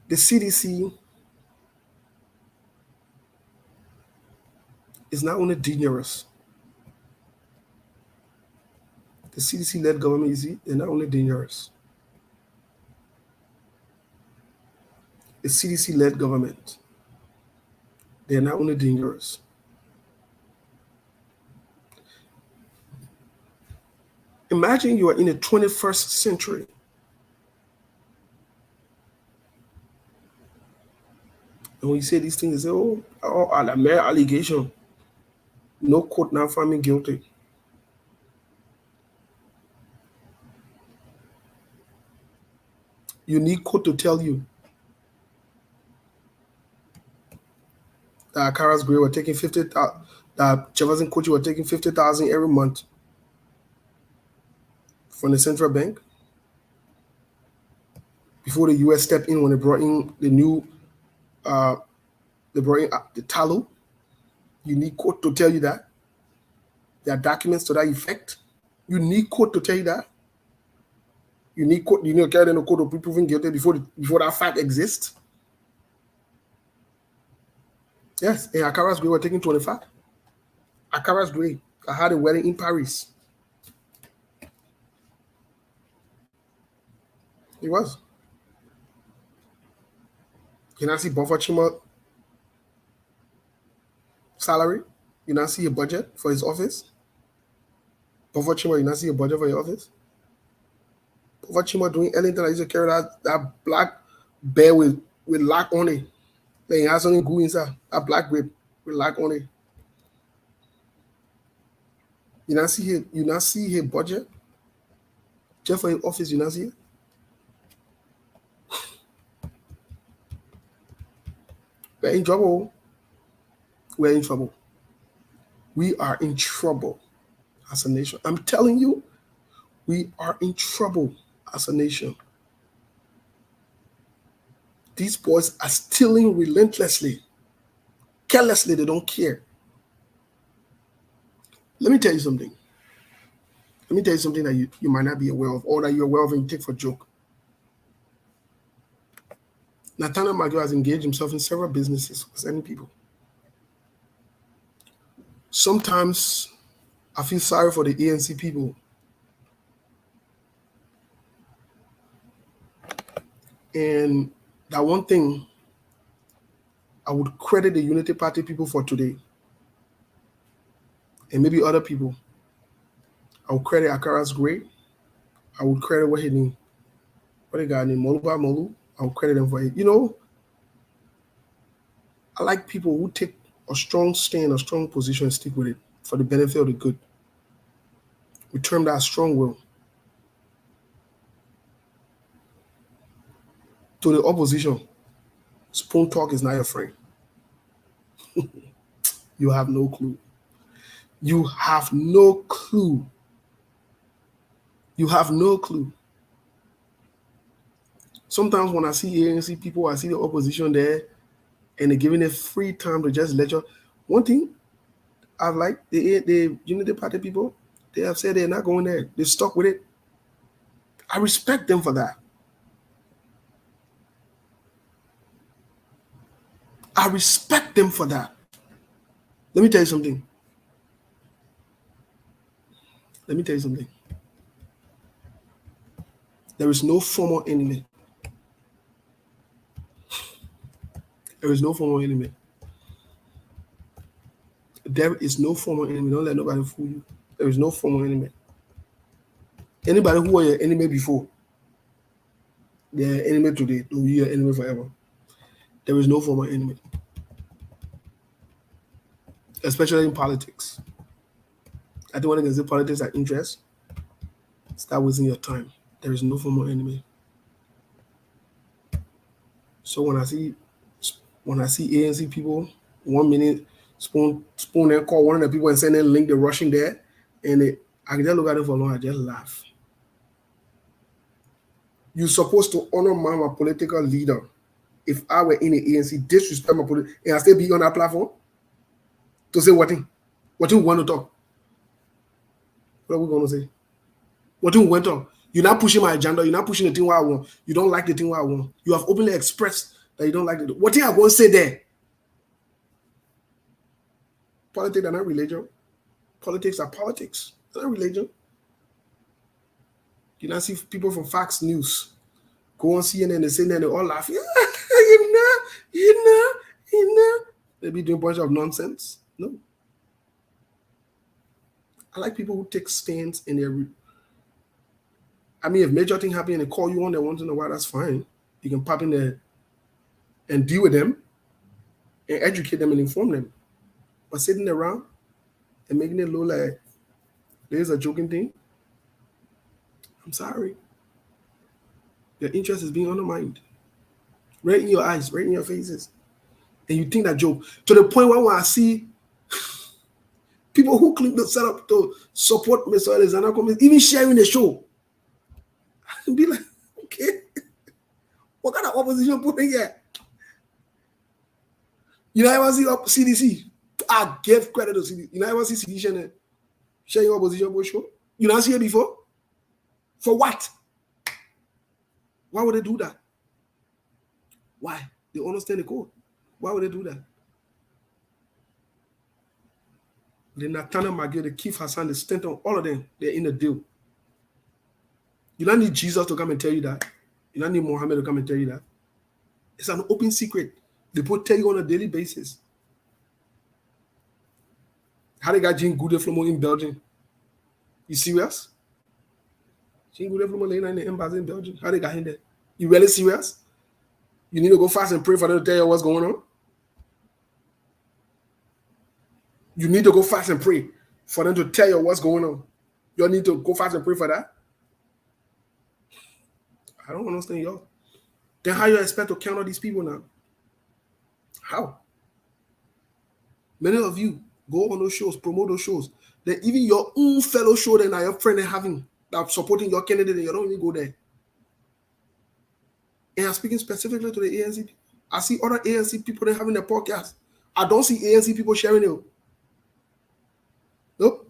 The CDC is not only dangerous. The CDC-led government, you see, they're not only dangerous. The CDC-led government, they're not only dangerous. Imagine you are in the 21st century. And when you say these things, you say, a mere allegation. No court now find me guilty. You need court to tell you that Akara's Gray were taking 50,000, that Jefferson Kochi were taking 50,000 every month from the central bank before the U.S. stepped in when they brought in the new, the tallow. You need court to tell you that. There are documents to that effect. You need court to tell you that. You need court. You need to carry them to court to be proven guilty before that fact exists. Yes, and Akara's Gray were taking 25. Akara's Gray, I had a wedding in Paris. He was. You not see Buffer Chima salary? You not see a budget for his office? Buffer Chima, you not see a budget for your office? over Chima doing anything. I used to carry that black bear with lac on it. Like it has something good inside. That black grape with lac on it. You not see his budget? Just for his office, you not see it? We're in trouble. We're in trouble. We are in trouble as a nation. I'm telling you, we are in trouble as a nation. These boys are stealing relentlessly. Carelessly, they don't care. Let me tell you something. Let me tell you something that you might not be aware of, or that you're aware of and you take for a joke. Nathaniel Magio has engaged himself in several businesses with any people. Sometimes I feel sorry for the ANC people. And that one thing I would credit the Unity Party people for today, and maybe other people. I would credit Akara's great. I would credit what the guy named Moluba Molu. I would credit them for it. You know, I like people who take a strong stand, a strong position, and stick with it for the benefit of the good. We term that strong will. To the opposition, spoon talk is not your friend. You have no clue. You have no clue. You have no clue. Sometimes when I see ANC people, I see the opposition there, and they're giving it free time to just lecture. One thing I've liked, the Unity Party people, they have said they're not going there. They're stuck with it. I respect them for that. I respect them for that. Let me tell you something. There is no formal enemy. There is no formal enemy. There is no formal enemy. Don't let nobody fool you. There is no formal enemy. Anybody who was your enemy before, they're enemy today. They'll be your enemy forever. There is no formal enemy. Especially in politics. I think when I can say politics are interest, start wasting your time. There is no formal enemy. So when I see ANC people, 1 minute spoon and call one of the people and send them link, they're rushing there, and I can just look at them for long, I just laugh. You're supposed to honor my political leader. If I were in the ANC, disrespect my political, and I still be on that platform to say what thing? What thing we want to talk? What are we going to say? What thing we want to talk? You're not pushing my agenda. You're not pushing the thing what I want. You don't like the thing what I want. You have openly expressed that you don't like it. What thing I going to say there? Politics are not religion. Politics are politics. They're not religion. You not see people from Fox News go on CNN and say that they all laugh. Yeah, you know. They be doing a bunch of nonsense. No. I like people who take stands in their. I mean, if major thing happen and they call you on, they want to know why, that's fine. You can pop in there and deal with them and educate them and inform them. But sitting around and making it look like there's a joking thing, I'm sorry. Your interest is being undermined. Right in your eyes, right in your faces. And you think that joke. To the point where when I see people who claim to set up to support Mr. Alexander Cummings, even sharing the show, I be like, okay, what kind of opposition put in here? You know, I ever see CDC? I give credit to CDC. You know, I ever see CDC sharing opposition for show? You not see it before? For what? Why would they do that? Why? They understand the code. Why would they do that? The Nathaniel Magio, the Keith Hassan, the Stanton, all of them, they're in the deal. You don't need Jesus to come and tell you that. You don't need Muhammad to come and tell you that. It's an open secret. They both tell you on a daily basis. How they got Jean Goudet from in Belgium? You serious? She ain't go there from Malena in the embassy in Belgium. How they got in there? You really serious? You need to go fast and pray for them to tell you what's going on? You need to go fast and pray for them to tell you what's going on. You need to go fast and pray for that? I don't understand y'all. Then how you expect to counter these people now? How? Many of you go on those shows, promote those shows. Then even your own fellow show that your friend are having that supporting your candidate, and you don't even go there. And I'm speaking specifically to the ANC people. I see other ANC people that having their podcast. I don't see ANC people sharing it. Nope.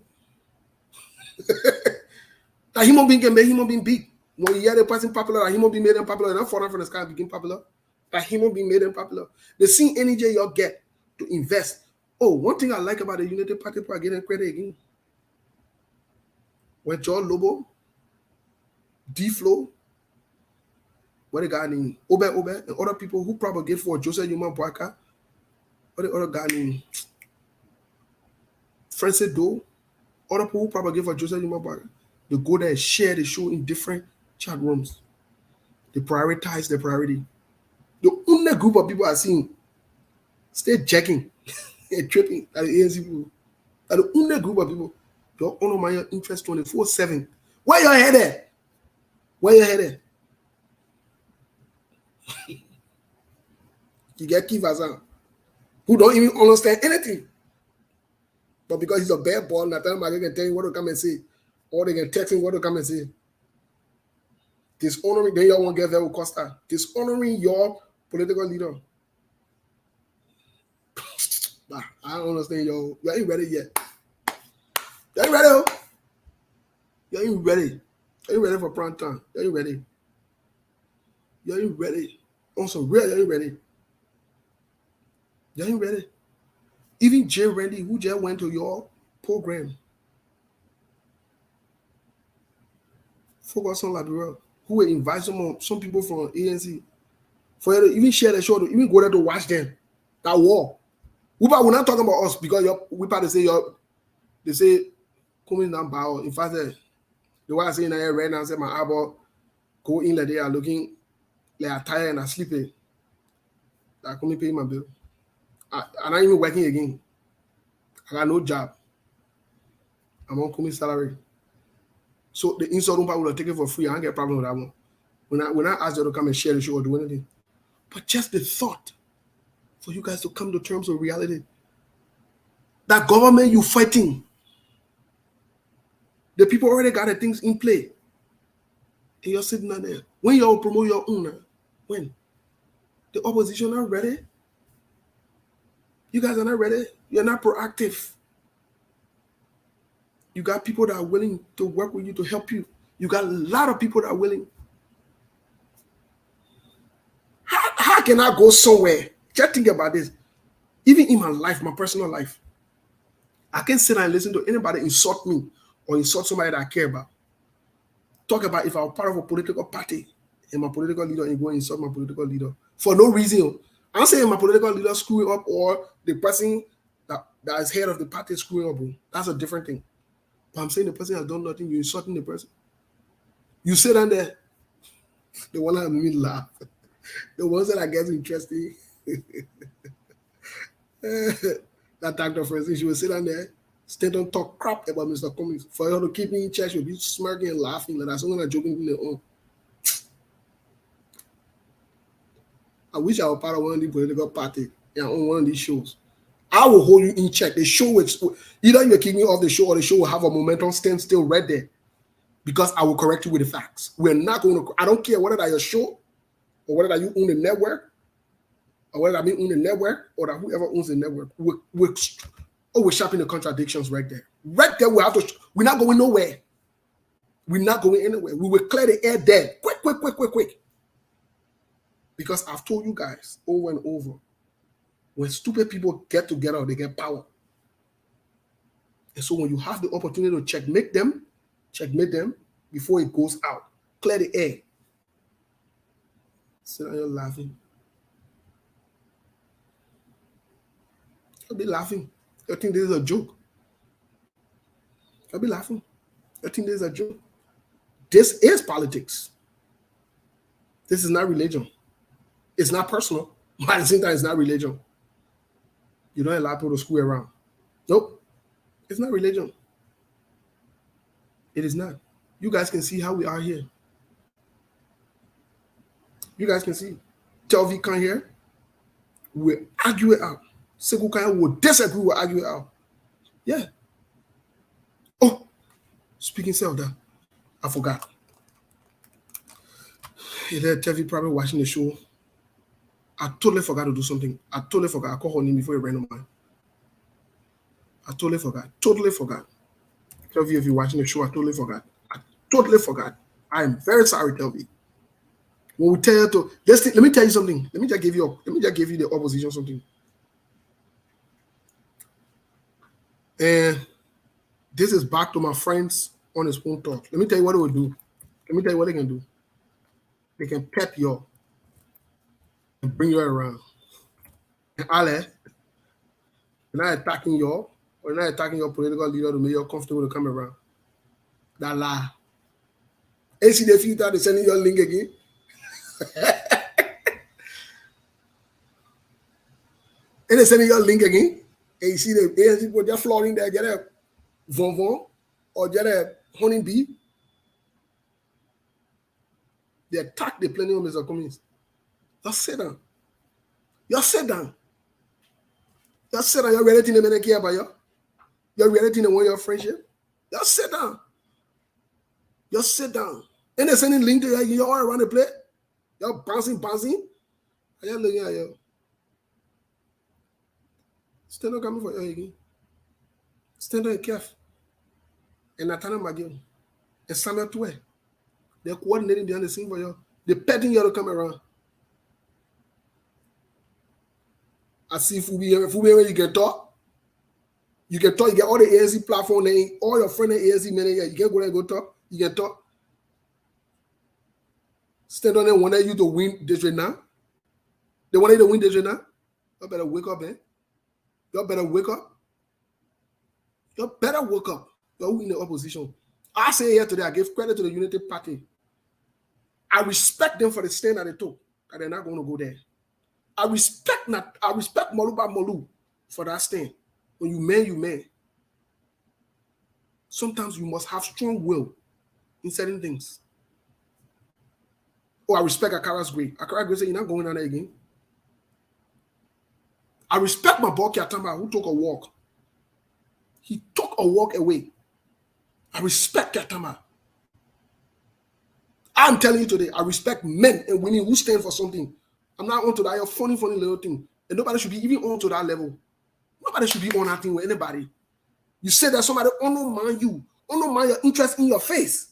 That human being can make human being big. When you hear the person popular, that human being made them popular, and not falling from the sky and became popular. That human being made them popular. They see energy you get to invest. Oh, one thing I like about the United Party people are getting credit again. When John Lobo, D-Flow, what the guy named Obe, and other people who propagate for Joseph Yuma Boaka, what the other guy named Francis Doe, other people who propagate for Joseph Yuma Boaka, they go there and share the show in different chat rooms. They prioritize their priority. The only group of people I seen stay jacking and tripping at the ANC people. Are the only group of people that honor my interest 24/7. Where your head at? Where your head at? You get Kivazan, who don't even understand anything. But because he's a bad boy, Nathan can tell you what to come and say. Or they can text him what to come and say. Dishonoring, then y'all won't get there with Costa. Dishonoring your political leader. Nah, I don't understand, yo. You ain't ready yet. You ain't ready, yo. You ain't ready. You ain't ready for prime time. You ain't ready. You ain't ready. On some real, you ain't ready. You ain't ready. Even Jay Randy, who just went to your program, Focus on Liberia, who will invite some people from ANC for you to even share the show, to even go there to watch them. That war. We're not talking about us because we probably say they say coming down bow. In fact, the way I say now right now, say my eyeball go in like they are looking like tired and are sleeping. I come pay my bill. I'm not even working again. I got no job. I'm on coming salary. So the insult room will take it for free. I don't get a problem with that one. When I ask you to come and share the show or do anything. But just the thought for you guys to come to terms with reality. That government you fighting, the people already got the things in play. And you're sitting down there. When you promote your own, when? The opposition are ready. You guys are not ready. You're not proactive. You got people that are willing to work with you to help you. You got a lot of people that are willing. How can I go somewhere? Just think about this. Even in my life, my personal life, I can't sit and listen to anybody insult me or insult somebody that I care about. Talk about if I was part of a political party and my political leader and go and insult my political leader for no reason. I'm saying my political leader screwing up or the person that is head of the party screwing up. That's a different thing. But I'm saying the person has done nothing, you're insulting the person. You sit down there, the one that made me laugh. The ones that I get interesting. That Dr. Francis, she will sit down there, stand and talk crap about Mr. Cummings. For her to keep me in check, she'll be smirking and laughing like that. Someone joking in their own. I wish I was part of one of these political parties and on one of these shows. I will hold you in check. The show will either you kick me off the show or the show will have a momentum stand still right there. Because I will correct you with the facts. We're not going to, I don't care whether that's your show or whether that you own the network or whether that me own the network or that whoever owns the network. We're sharpening the contradictions right there. Right there, we have to, we're not going nowhere. We're not going anywhere. We will clear the air there. Quick. Because I've told you guys over and over, when stupid people get together, they get power. And so when you have the opportunity to checkmate them before it goes out. Clear the air. Sit down, you're laughing. You'll be laughing. You think this is a joke. You'll be laughing. You think this is a joke. This is politics. This is not religion. It's not personal, but at the same time, it's not religion. You don't allow people to screw around. Nope. It's not religion. It is not. You guys can see how we are here. You guys can see. Telvi come here. We argue it out. Sekou Kanye will disagree, we'll argue it out. Yeah. Oh, speaking of that, I forgot. Telvi probably watching the show. I totally forgot to do something. I totally forgot. I called her name before it ran on mine. I totally forgot. Totally forgot. Telvi, if you're watching the show, I totally forgot. I totally forgot. I am very sorry, Telvi. When we tell you to let me tell you something. Let me just give you the opposition something. And this is back to my friends on his own talk. Let me tell you what they will do. Let me tell you what they can do. They can pet you and bring you around. And Ale, they're not attacking you, or not attacking your political leader to make you comfortable to come around. That lie. And see the filter, they sending your link again. And they sending your link again. And you see the ANC people just flooding there, get a von or get a honeybee. They attack the plenty of Mr. Cummings. Just sit down. Just sit down. Just sit down. You're relating them and care about you. You're relating them on your friendship. Just sit down. Just sit down. And they're sending link to you. You're all around the plate. You're bouncing. I just looking at you. Stand up coming for you again. Stand up and Kef. And Nathaniel McGill. And Samuel Tue. They're coordinating behind the scene for you. They're petting you to come around. I see Fubi when you can talk. You can talk. You get all the ANC platform there. All your friends in ANC men here. You can go there and go talk. You can talk. Stand on there and wanted you to win this right now. They want you to win this right now. You better wake up, man. You better wake up. You better wake up. You're in the opposition. I say here today, I give credit to the Unity Party. I respect them for the stand that they took, that they're not going to go there. I respect Moluba Molu for that stand. When you man. Sometimes you must have strong will in certain things. Oh, I respect Akara's Gray. Akara Gray said, you're not going on there again. I respect my boy Kiatamba who took a walk. He took a walk away. I respect Kiatamba. I'm telling you today, I respect men and women who stand for something. I'm not on to that funny little thing. And nobody should be even on to that level. Nobody should be on that thing with anybody. You say that somebody undermine you, undermine your interest in your face.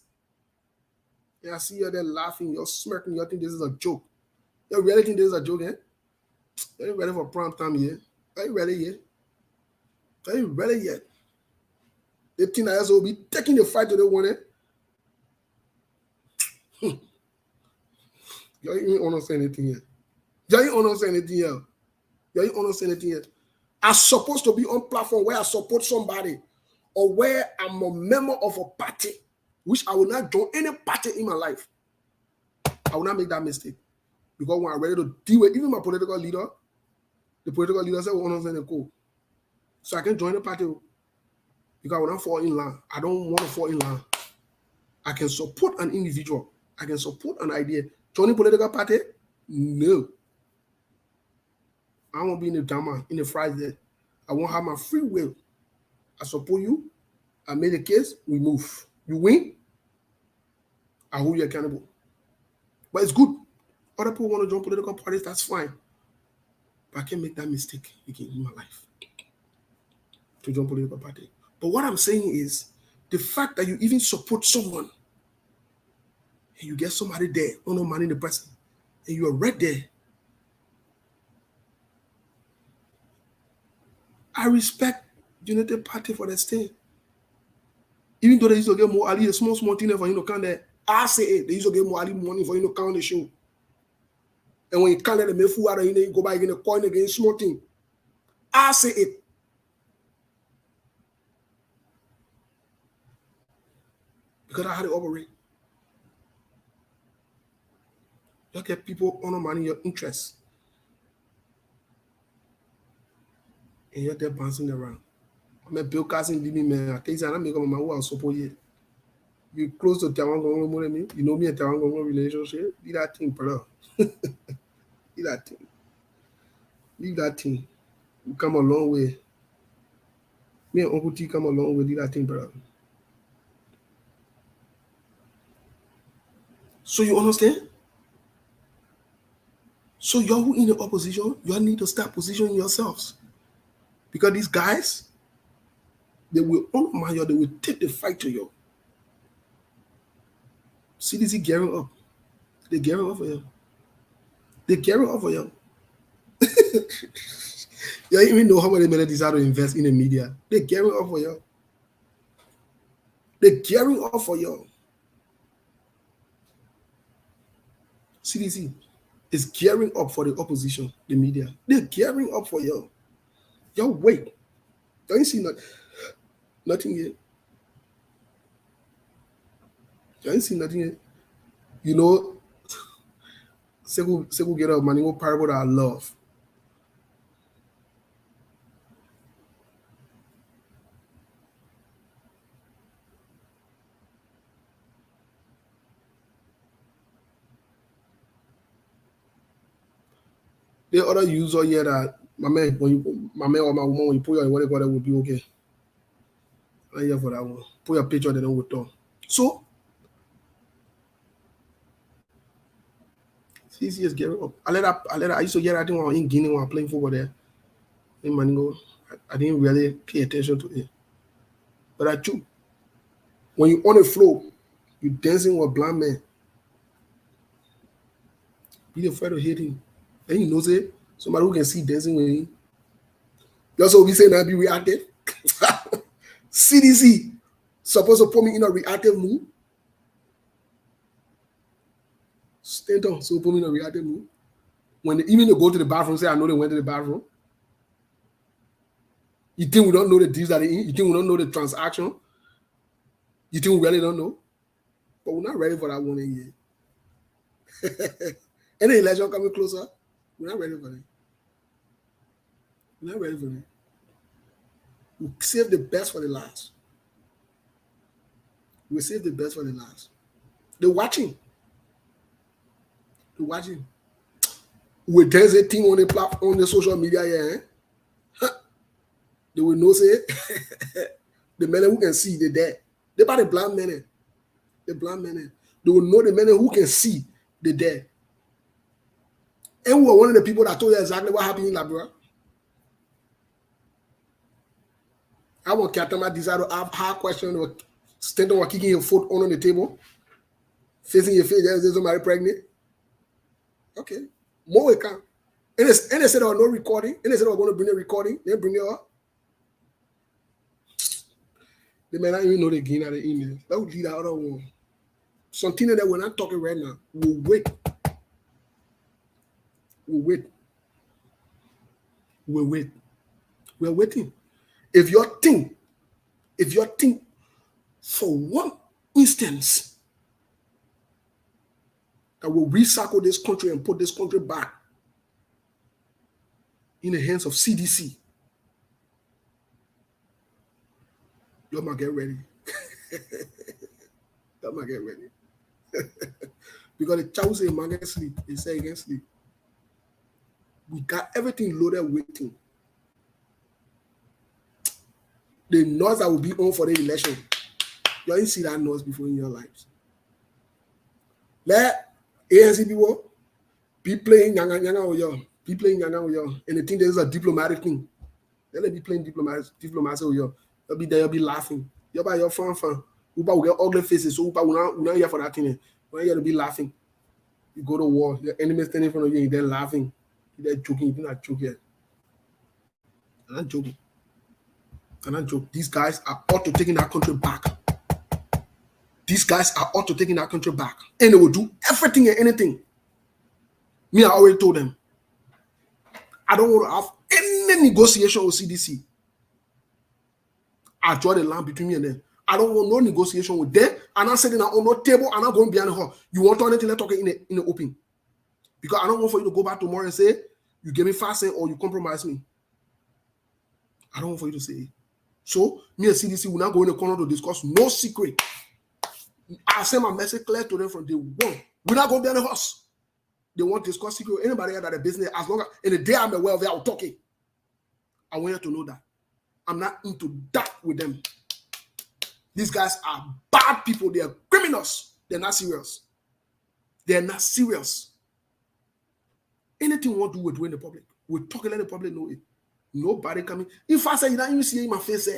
Yeah, I see you there laughing, you're smirking, you think this is a joke. You really think this is a joke, eh? Are you ready for prime time yet? Are you ready yet? Are you ready yet? The team that will be taking the fight to the one, eh? You ain't want to say anything yet. You ain't want to say anything yet. You ain't want to say anything yet. I'm supposed to be on platform where I support somebody or where I'm a member of a party, which I will not join any party in my life. I will not make that mistake. Because when I'm ready to deal with even my political leader, the political leader said, we want to send a call. So I can join the party because I will not fall in line. I don't want to fall in line. I can support an individual. I can support an idea. Joining political party? No. I won't be in the drama, in the Friday. I won't have my free will. I support you. I made a case. We move. You win. I hold you accountable. But it's good. Other people want to join political parties. That's fine. But I can't make that mistake again in my life to join political party. But what I'm saying is the fact that you even support someone and you get somebody there, no money in the person, and you are right there. I respect United Party for that stand. Even though they used to get more Ali, a small thing for you to count there. I say it, they used to get more Ali money for you to count the show. And when you can't let them make food out of you go back again, a coin again, small thing. I say it. Because I had to operate. Look at people undermining your interests. And you're there bouncing around. I'm a Bill Cousin living man. I tell you, I'm making my who I'll support you. You close to Taiwan Congo more than me. You know me and Taiwan Congo relationship. Leave that thing, brother. Leave that thing. Leave that thing. We come a long way. Me and Uncle T come a long way. Leave that thing, brother. So you understand? So y'all who in the opposition, y'all need to start positioning yourselves. Because these guys, they will undermine you, they will take the fight to you. CDC gearing up. They're gearing up for you. They're gearing up for you. You don't even know how many money they decide to invest in the media. They're gearing up for you. They're gearing up for you. CDC is gearing up for the opposition, the media. They're gearing up for you. Y'all wait. Don't you see nothing yet? You ain't see nothing yet. You know, say we get up, man, you go parable that I love. The other user here that my man or my woman, when you put your whatever, that will be okay. I'm here for that one. Put your picture, they don't go talk. So, CC is getting up. I used to get that thing when I was in Guinea when I was playing football there. In Maningo, I didn't really pay attention to it. But I do. When you're on the floor, you're dancing with a blind man. Be afraid to hit him. And you know, say, somebody who can see dancing with him. You also be saying that be reactive. CDC supposed to put me in a reactive mood. Stand on, so put me in a reactive mood. When even they go to the bathroom, say I know they went to the bathroom. You think we don't know the deals that they in? You think we don't know the transaction? You think we really don't know? But we're not ready for that one yet. Any election coming closer, we're not ready for it. We're not ready for it. We save the best for the last. We save the best for the last. They're watching. They're watching. When there's a thing on the platform, on the social media here, they will know say the men who can see they're there. They're about the blind men. The blind men. They will know the men who can see they're there. And we were one of the people that told you exactly what happened in Labrador. I want Katama decide to have hard question or stand or kicking your foot on the table, facing your face. There's somebody pregnant. Okay, more we can. And they said there was no recording. And they said they were going to bring a recording. They bring it up. They may not even know the gain of the email. That would lead the other one. Something that we're not talking right now. We'll wait. We'll wait. We'll wait. We're waiting. If you think for one instance that will recycle this country and put this country back in the hands of CDC, you might get ready. You might get ready. Because the child say, man, get sleep. They say, against sleep. We got everything loaded waiting. The noise that will be on for the election. You didn't see that noise before in your lives. Let ANC people be playing nyanga with you. Be playing nyanga with you. And they think this is a diplomatic thing. Then they be playing diplomacy with you. You'll be there, you'll be laughing. You're by your fan. Upa will get ugly faces, so Upa will not here for that thing. We're here to be laughing. You go to war, your enemy standing in front of you, you're there laughing. You're there joking, you're not joking. I'm not joking. Cannot joke. These guys are ought to taking that country back. These guys are ought to taking that country back. And they will do everything and anything. Me, I already told them. I don't want to have any negotiation with CDC. I draw the line between me and them. I don't want no negotiation with them. I'm not sitting on no table. I'm not going behind her. You want anything, let's talk in the open. Because I don't want for you to go back tomorrow and say, you give me 5 cents or you compromise me. I don't want for you to say it. So, me and CDC will not go in the corner to discuss no secret. I send my message clear to them from day one. We're not going to be on the horse. They want to discuss secret. Anybody else that a business, as long as in the day I'm aware of it, I'll talk it. I want you to know that. I'm not into that with them. These guys are bad people. They are criminals. They're not serious. They're not serious. Anything we want to do in the public, we talk and let the public know it. Nobody coming. If I say you don't even see it in my face,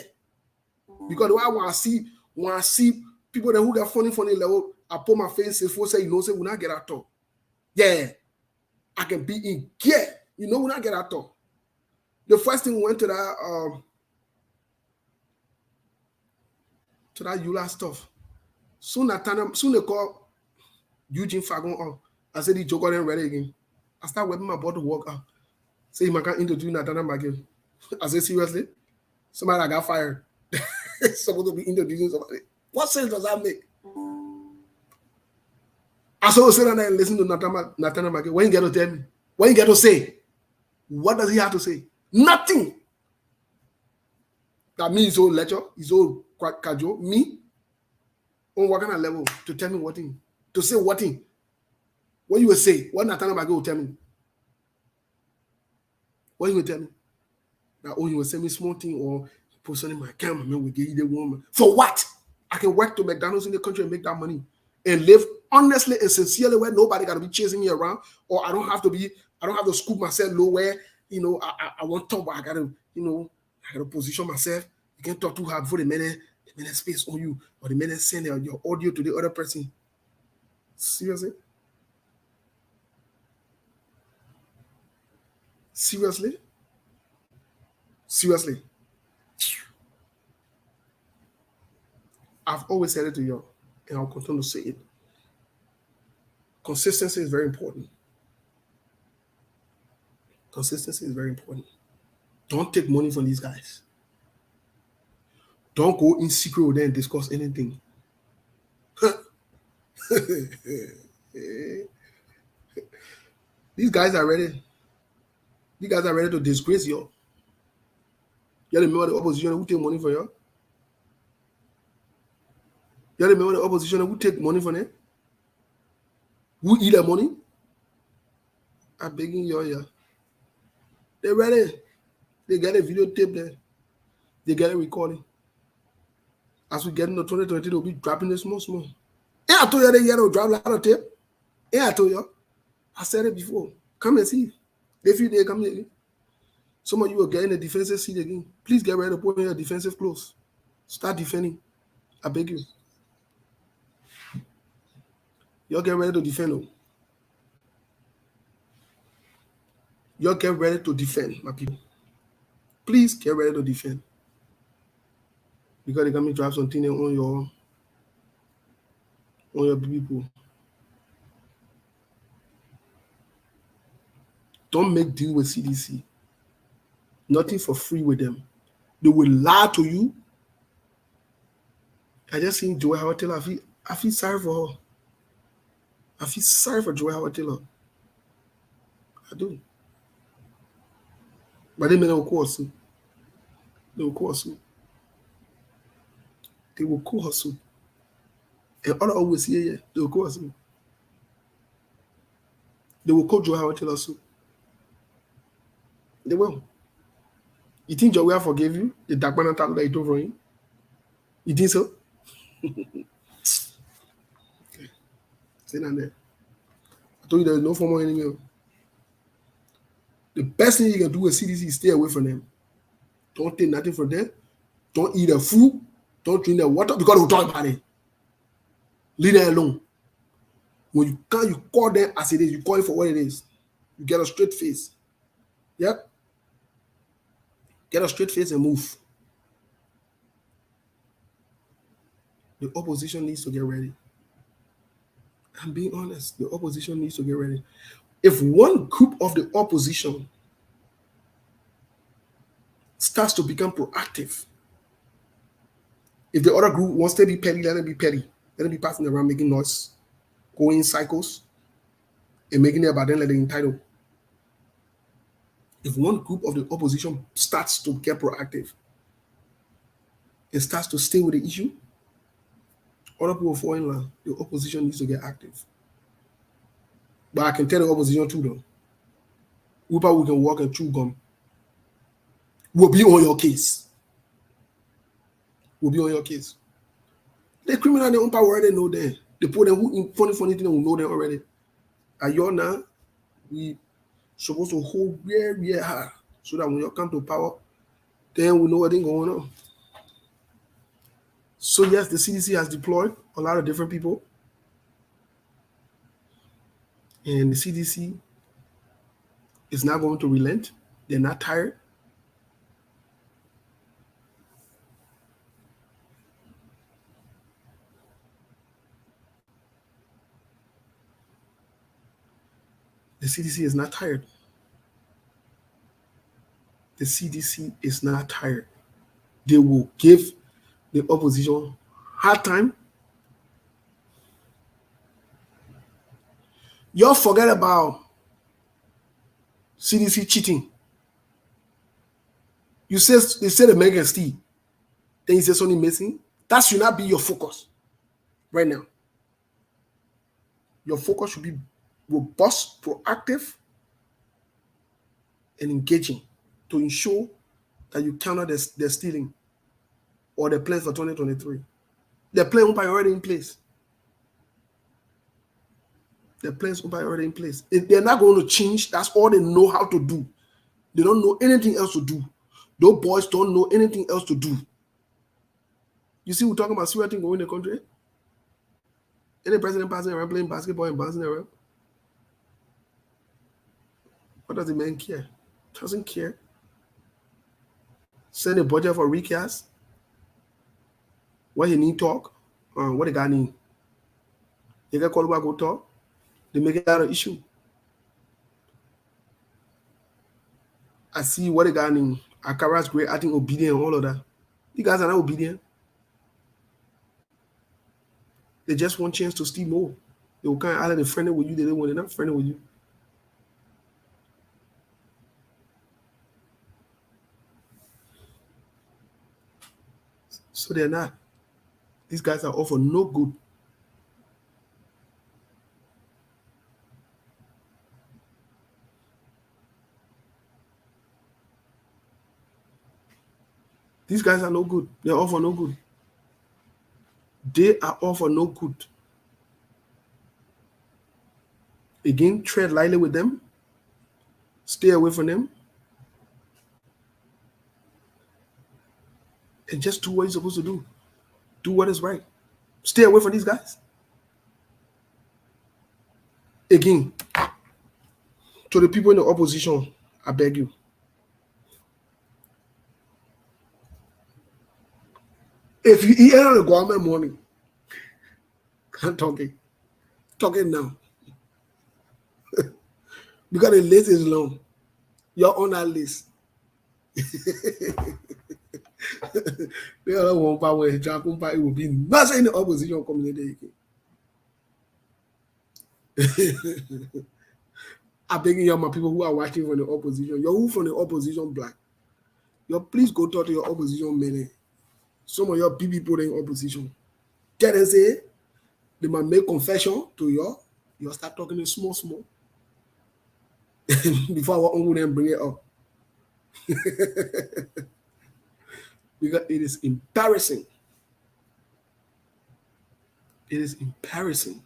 because the way I want to see people that who got funny level, I put my face and say, you know, say we not get at all. Yeah, I can be in gear. You know, we not get at all. The first thing we went to that Eula stuff. Soon they call Eugene Fagon on. I said the joker then ready again. I start webbing my body to walk out. Say you can't introduce Natana again. I said seriously? Somebody that got fired. Supposed to be introducing somebody. What sense does that make? I saw sit down there and listen to Natana again. What you get to tell me? What you get to say? What does he have to say? Nothing. That means his own lecture, his own casual. Me? On what kind of level? To tell me what thing? To say what thing? What you will say? What Natana Mage will tell me? What you will tell me? That you will send me small thing or post on my camera, man, we give you the woman. For what? I can work to McDonald's in the country and make that money and live honestly and sincerely where nobody got to be chasing me around, or I don't have to scoop myself low where, you know, I want to talk, but I got to position myself. You can't talk too hard before the minute space on you or the minute send your audio to the other person. Seriously? Seriously? Seriously? I've always said it to you, and I'll continue to say it. Consistency is very important. Consistency is very important. Don't take money from these guys. Don't go in secret with them and discuss anything. These guys are ready. These guys are ready to disgrace you. You remember the opposition who take money from you? You remember the opposition who take money from them? Who eat their money? I'm begging you here. They're ready. They get a videotape there. They get a recording. As we get into 2020, they'll be dropping it small. Yeah, I told you they will drop a lot of tape. Yeah, I told you. I said it before. Come and see. If you come here again. Some of you are getting a defensive seat again. Please get ready to put on your defensive clothes. Start defending. I beg you. Y'all get ready to defend. Y'all get ready to defend, my people. Please get ready to defend. Because they're going to drive something on your people. Don't make deal with CDC. Nothing for free with them. They will lie to you. I just seen Joy Howard Taylor. I feel sorry for her. I feel sorry for Joy Howard Taylor. I do. But they may not call us. They will call us. They will call us. And all always here, they will call us. They will call Joy Howard Taylor. They will. You think Joy forgave you? The dark man attack that you took from him? You think so? Okay. Say that there. I told you there's no formal enemy. The best thing you can do with CDC is stay away from them. Don't take nothing from them. Don't eat their food. Don't drink their water because they'll talk about it. Leave them alone. When you come, you call them as it is. You call it for what it is. You get a straight face. Yep. Get a straight face and move. The opposition needs to get ready. I'm being honest. The opposition needs to get ready. If one group of the opposition starts to become proactive, if the other group wants to be petty, let them be petty. Let them be passing around making noise, going in cycles. and making it about them like they're entitled. If one group of the opposition starts to get proactive and starts to stay with the issue, other people fall in line. The opposition needs to get active. But I can tell the opposition too, though. We can walk and chew gum. We'll be on your case. We'll be on your case. The criminal in their own power already know them. They put them who in funny thing, will know them already. At your now, we supposed to hold very hard so that when you come to power, then we know what is going on. So yes, the CDC has deployed a lot of different people. And the CDC is not going to relent. They're not tired. The CDC is not tired. The CDC is not tired. They will give the opposition hard time. Y'all forget about CDC cheating. They say the American steal. Then you say something missing. That should not be your focus right now. Your focus should be robust, proactive, and engaging to ensure that you counter the stealing or the plans for 2023. The plan will be already in place. The plans will be already in place. They're not going to change. That's all they know how to do. They don't know anything else to do. Those boys don't know anything else to do. You see, we're talking about serious thing going in the country. Any president passing around playing basketball and bouncing around. What does the man care? Doesn't care. Send a budget for recast. What he need talk. What the guy need. You get called back, go talk. They make it out of issue. I see what the guy need. Akara's great, I think obedient and all of that. You guys are not obedient. They just want chance to steal more. They will kind of either friendly with you, they don't want to not friendly with you. So they're not. These guys are all for no good. These guys are no good. They're all for no good. They are all for no good. Again, tread lightly with them. Stay away from them. And just do what you're supposed to do. Do what is right. Stay away from these guys. Again, to the people in the opposition, I beg you. If you eat on the government money, can't talk it. Talk it now. Because the list is long. You're on that list. They all want power. It will be nothing in the opposition community. I beg you, my people who are watching from the opposition, you're who from the opposition black. You please go talk to your opposition men. Some of your people in opposition. Can they say they might make confession to you? You start talking in small. Before our uncle then bring it up. Because it is embarrassing. It is embarrassing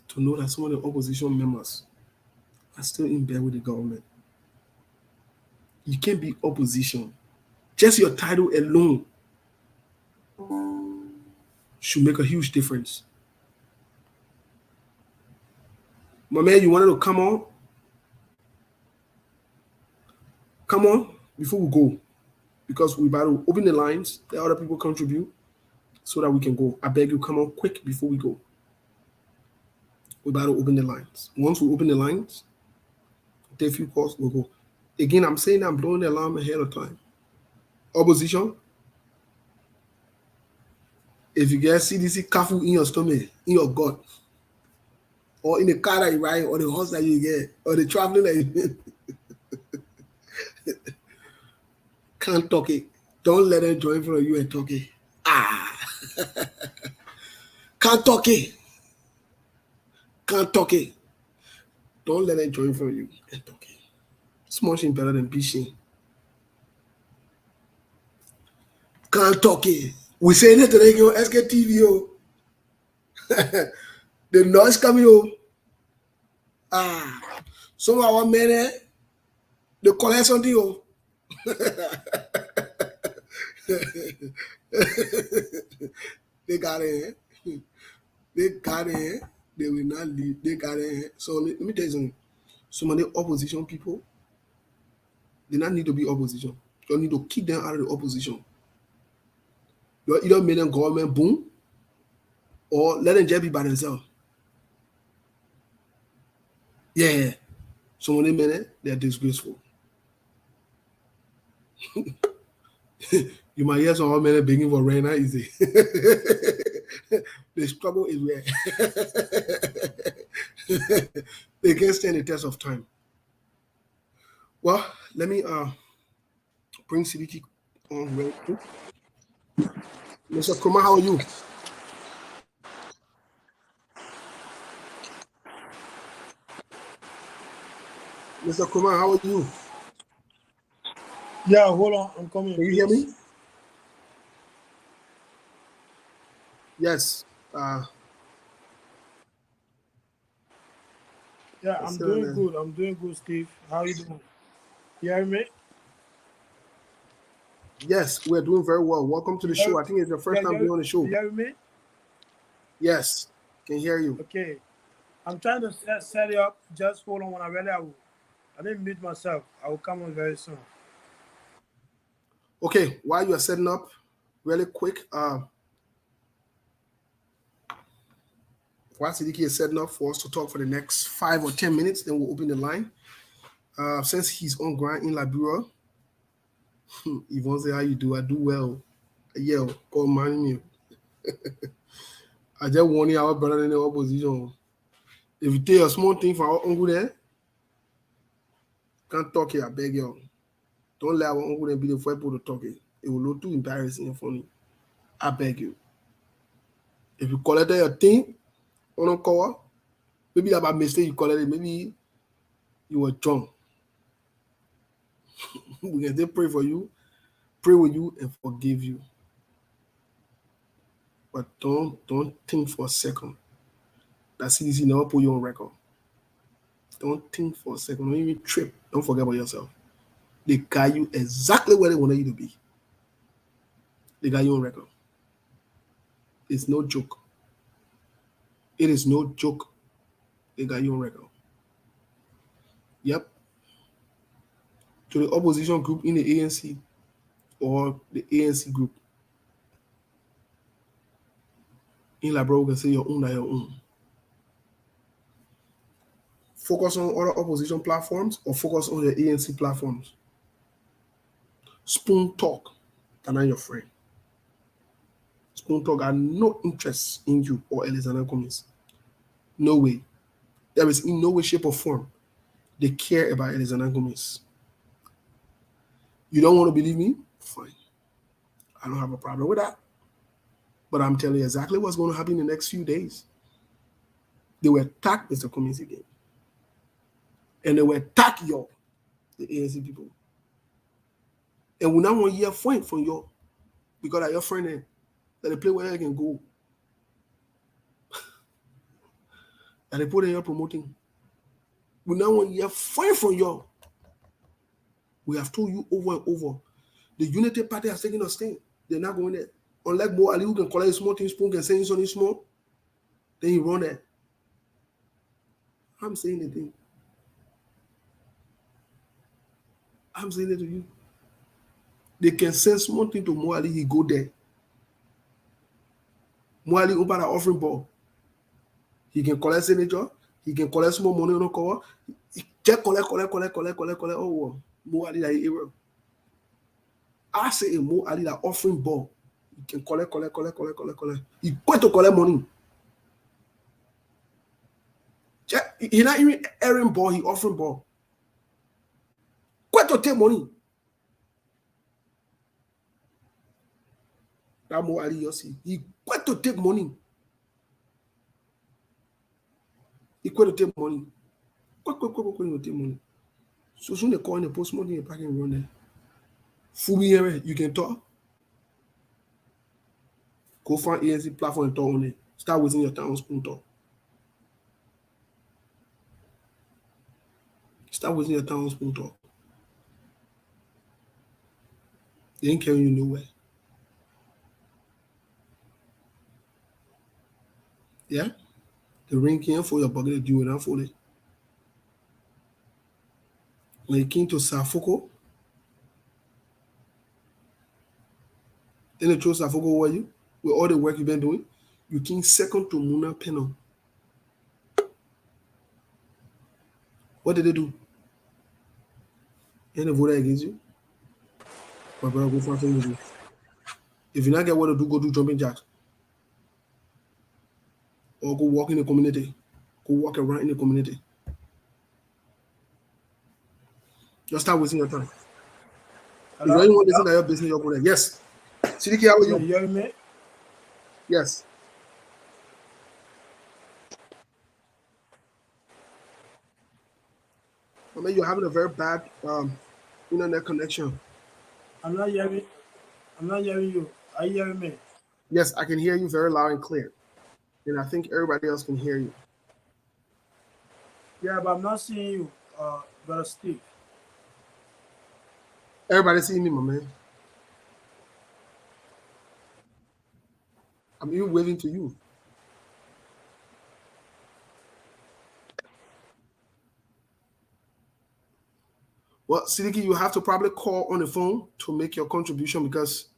to know that some of the opposition members are still in bed with the government. You can't be opposition. Just your title alone should make a huge difference. My man, you wanted to come on? Come on before we go. Because we're about to open the lines. Let other people contribute so that we can go. I beg you, come on quick before we go. We're about to open the lines. Once we open the lines, take a few calls, we'll go. Again, I'm saying I'm blowing the alarm ahead of time. Opposition, If you get CDC careful in your stomach, in your gut, or in the car that you ride, or the horse that you get, or the traveling that you can't talk it. Don't let them join for you and talk it. Ah, can't talk it. Can't talk it. Don't let them join for you and talk it. Smashing better than bitching. Can't talk it. We say it today, you know, SKTV, oh. The noise coming, oh. Ah, some of our men, they collect something, oh. They got it. They got it. They will not leave. They got it. So let me tell you something. Some of the opposition people, they not need to be opposition. You need to kick them out of the opposition. You either make them government boom or let them just be by themselves. Yeah. Some of them men, they're disgraceful. You might hear some men begging for rent, not easy. The struggle is real. They can't stand the test of time. Well, let me bring CDT on real quick. Mr. Kroma, how are you? Mr. Kroma, how are you? Yeah, hold on. I'm coming. Can you hear me? Yes. Yeah, I'm doing good. I'm doing good, Steve. How you doing? You hear me? Yes, we're doing very well. Welcome to the show. I think it's the first time being on the show. You hear me? Yes, can hear you. Okay. I'm trying to set it up. Just hold on. When I'm ready, I didn't mute myself. I will come on very soon. Okay, while you are setting up, really quick, while CDK is setting up for us to talk for the next 5 or 10 minutes, then we'll open the line. Since he's on ground in Liberia, Yvonne say, how you do? I do well. Yeah, call me. I just want our brother in the opposition. If you take a small thing from our uncle there, can't talk here, I beg you. Don't let our uncle there be the first people to talk it. It will look too embarrassing and funny. I beg you. If you collect your thing on a cover, maybe that by mistake you collect it, maybe you were drunk. We can still pray for you, pray with you, and forgive you. But don't think for a second that CDC never put you on record. Don't think for a second. Don't even trip. Don't forget about yourself. They got you exactly where they wanted you to be. They got you on record. It's no joke. It is no joke. They got you on record. Yep. To the opposition group in the ANC or the ANC group, in Liberia, we can say your own are your own. Focus on other opposition platforms or focus on your ANC platforms. Spoon Talk, they're not your friend. Spoon Talk have no interest in you or Alexander Gomez. No way. There is in no way, shape, or form they care about Alexander Gomez. You don't want to believe me? Fine. I don't have a problem with that. But I'm telling you exactly what's going to happen in the next few days. They will attack Mr. Gomez again. And they will attack you, the ANC people. And we now want to hear friend from you because that your friend there, that they play where you can go. That they put in your promoting. We now want to hear friend from you. We have told you over and over. The Unity Party has taken a stand. They're not going there. Unlike Mo Ali, who can collect small things, Spoon can say something small, then he run there. I'm saying the thing. I'm saying it to you. They can send small thing to Mo Ali, he go there. Mo Ali open an offering ball. He can collect signature, he can collect small money on the cover. He just collect. Oh, Mo Ali that area. I say a Mo Ali that offering ball. He can collect. He quit to collect money. He not even airing ball, he offering ball. Quit to take money. That more Ali Yossi. He quit to take money. He quit to take money. Quit to take money. So soon they call in the post money and packing run there. Fubi here, you can talk. Go find ANC platform and talk on it. Start wasting your time on spoon talk. Start wasting your time on spoon talk. They ain't carrying you nowhere. Yeah? The ring came for your bucket, do it and fold it. When you came to Safoko, then they chose Safoko over you, with all the work you've been doing, you came second to Muna Penal. What did they do? Any voted against you? My brother, go find something to do. If you not get what to do, go do jumping jacks. Or go walk in the community. Go walk around in the community. Just start wasting your time. If you anyone listen to your business, you're going there. Yes. CDK, how are you? You hear me? Yes. I mean, you're having a very bad internet connection. I'm not hearing you. Are you hearing me? Yes, I can hear you very loud and clear. And I think everybody else can hear you. Yeah, but I'm not seeing you, Brother Steve. Everybody see me, my man. I'm even waving to you. Well, Sidiki, you have to probably call on the phone to make your contribution because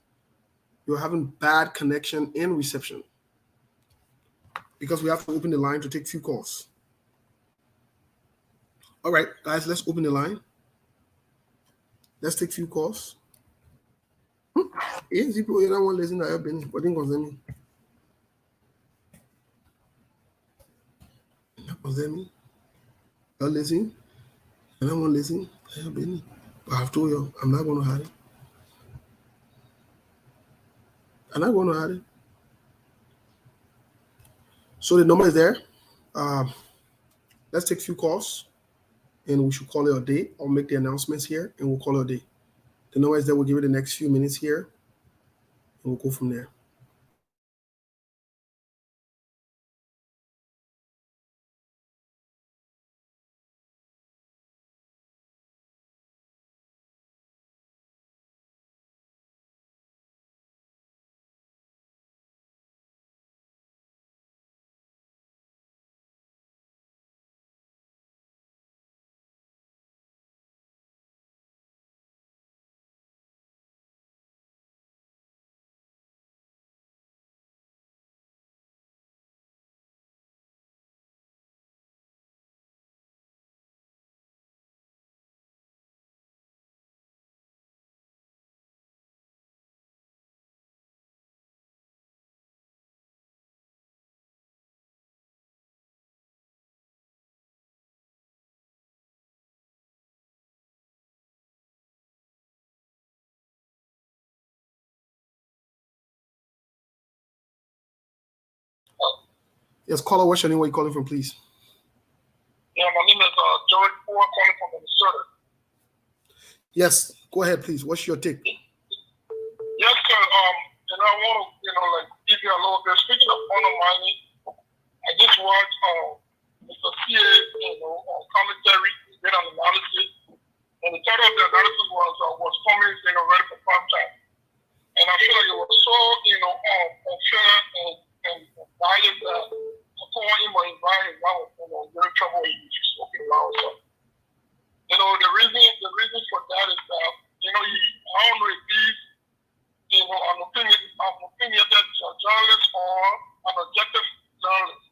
you're having bad connection and reception. Because we have to open the line to take few calls. All right, guys, let's open the line. Let's take few calls. Yeah, people, you don't want to listen to your business, but then me. You're listening. I don't want to listen. But I've told you, I'm not going to hide it. I'm not going to hide it. So the number is there. Let's take a few calls, and we should call it a day. I'll make the announcements here, and we'll call it a day. The number is there. We'll give it the next few minutes here, and we'll go from there. Yes, caller, what's your name? Where you calling from, please? Yeah, my name is George Ford, calling from Minnesota. Yes, go ahead, please. What's your take? Yes, sir. And I want to, give you a little bit. Speaking of honor mining, I just watched Mr. CA, commentary, did an analysis, and the title of the analysis was coming, ready for prime time. And I feel like it was so, unfair and biased that calling him or inviting him out, very trouble he's spoken about. So, the reason for that is that, I don't know if he's, an opinionated journalist or an objective journalist.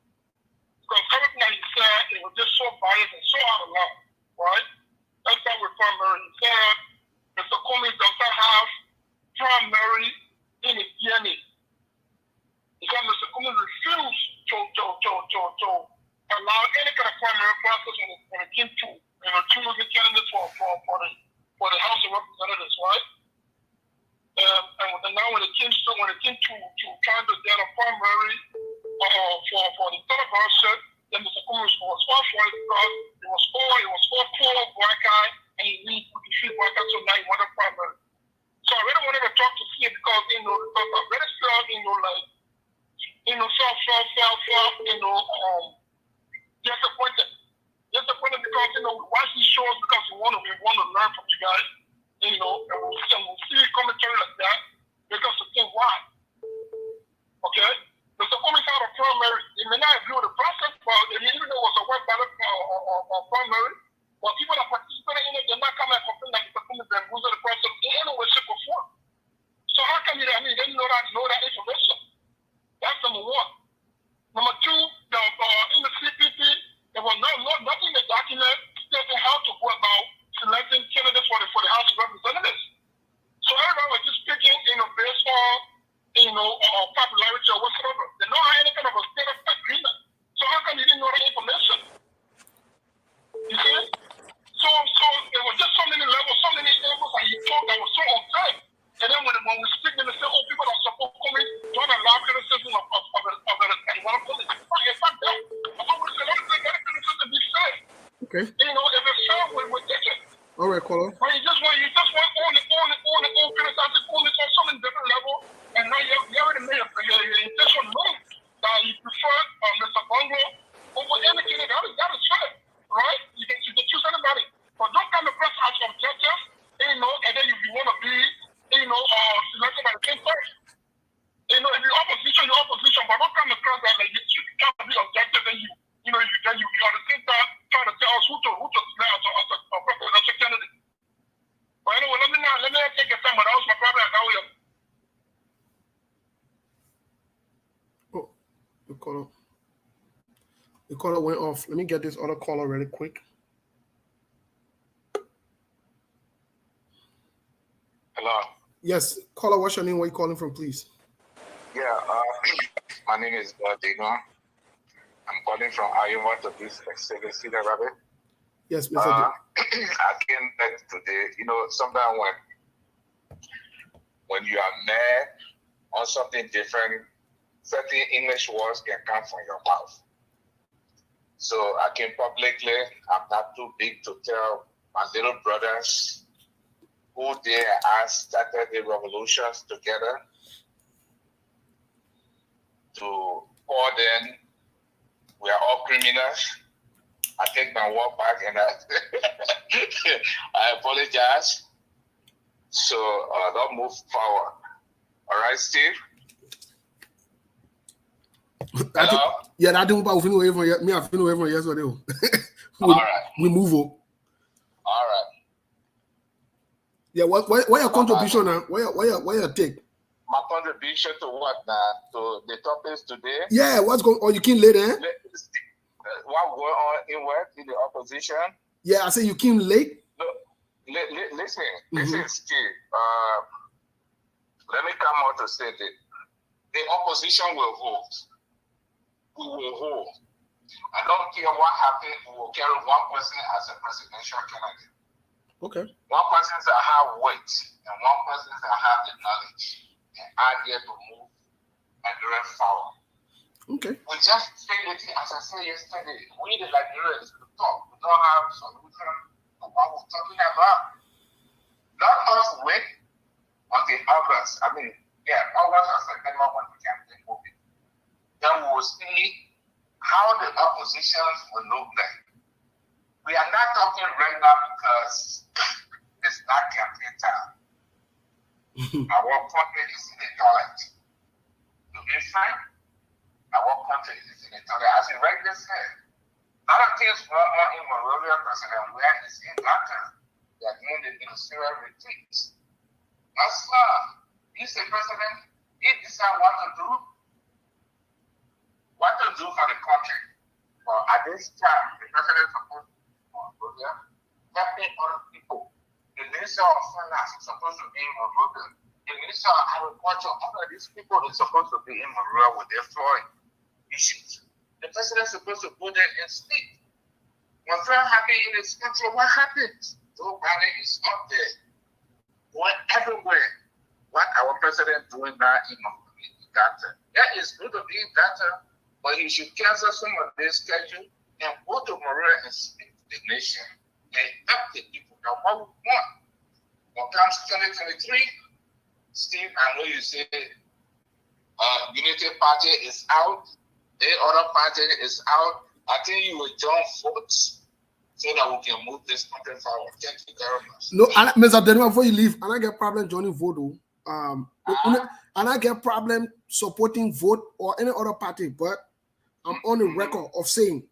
Because everything that he said, it was just so biased and so out of line, right? Let's start with primary. He said Mr. Comey doesn't have primary in his DNA. to allow any kind of primary process when it came to choosing candidates for the House of Representatives, right? And now when it came to trying to get a primary for the Senate seat, then Mr. Cummings was fought for it because it was four black guy and he defeated black guy, so now he wanted a primary. So I really wanted to talk to see it because I really felt disappointed. Disappointed because we watch these shows because we want to learn from you guys. And we'll see commentary like that because of things why. Okay? Mr. Cummings had a primary. He may not agree with the process, but even though it was a web ballot or primary, but people that participated in it did not come and complain that Mr. Cummings then lose the process in any way, shape, or form. So how come they didn't know that information? That's number one. Number two, in the CPP, there was nothing in the document stating how to go about selecting candidates for the House of Representatives. So everybody was just picking, based on popularity or whatsoever. They don't have any kind of a state of agreement. So how come you didn't know that information? You see? So there was just so many levels, so many levels that he talked that was so unfair. And then when we speak, they say, oh, people are supposed to come in, don't allow criticism of and one of them. It's not that. I always say, let criticism be fair. Okay. If it's fair, we'll take it. All right, caller. But you just want criticizing police on some different level, and now you already made your intention known that you prefer Mr. Bongo over any candidate. That is fair, right? You can choose anybody. But don't come across as objective, and then if you want to be, selected by the same person. If you're opposition, but don't come across that like you can't be objective, and you are at the same time trying to tell us who to select as a presidential candidate. But anyway, let me take your time, but that was my problem. Oh, the caller went off. Let me get this other caller really quick. Hello. Yes, caller, what's your name? Where are you calling from, please? Yeah, my name is Dino. I'm calling from Iowa to this CDC Rabbit. Yes, Mr. I came back today. Sometimes when you are mad on something different, certain English words can come from your mouth. So I came publicly. I'm not too big to tell my little brothers who they and I started the revolutions together to call them, we are all criminals. I take my word back and I apologize. So don't move forward. All right, Steve? Hello? Yeah, that don't about me. I feel away yesterday. All right. We move on. All right. Yeah, what your contribution now? What your take? My contribution to what now? To the topics today? Yeah, what's going on? You came late, eh? What going on in the opposition? Yeah, I say you came late. Look, listen, Steve. Let me come out to say that the opposition will vote. We will vote. I don't care what happens. We will carry one person as a presidential candidate. Okay. One person that have weight and one person that have the knowledge and idea to move and direct forward. Okay. We just say it, as I said yesterday, we the Nigerians to talk. We don't have solution to what we're talking about. Let us wait until August. August or September when we can take over. Then we will see how the oppositions will look like. We are not talking right now because it's not campaign time. Our country is in the toilet. To be frank, our country is in the toilet. As you rightly said, a lot of things going on in Monrovia, President, where it's in Latin. They are doing the ministerial retreats. That's he's the president. He decides what to do for the country. But at this time, the president is supposed to be in Monrovia, helping other people. The Minister of Finance is supposed to be in Monrovia. The Minister of Agriculture, all of these people are supposed to be in Monrovia with their Floyd issues. The president is supposed to go there and speak. When friend happy in his country, what happens? Nobody is up there. Going everywhere. What our president doing now in data. That is good to be data, but he should cancel some of this schedule and go to Maria and speak to the nation and help the people. Now, what we want when it comes to 2023, Steve, I know you said Unity Party is out, the other party is out. I think you will join votes so that we can move this country forward. Thank you very much. No, Mr. Denver, before you leave, and I get problem joining vote. And I get problem supporting vote or any other party, but I'm on the record of saying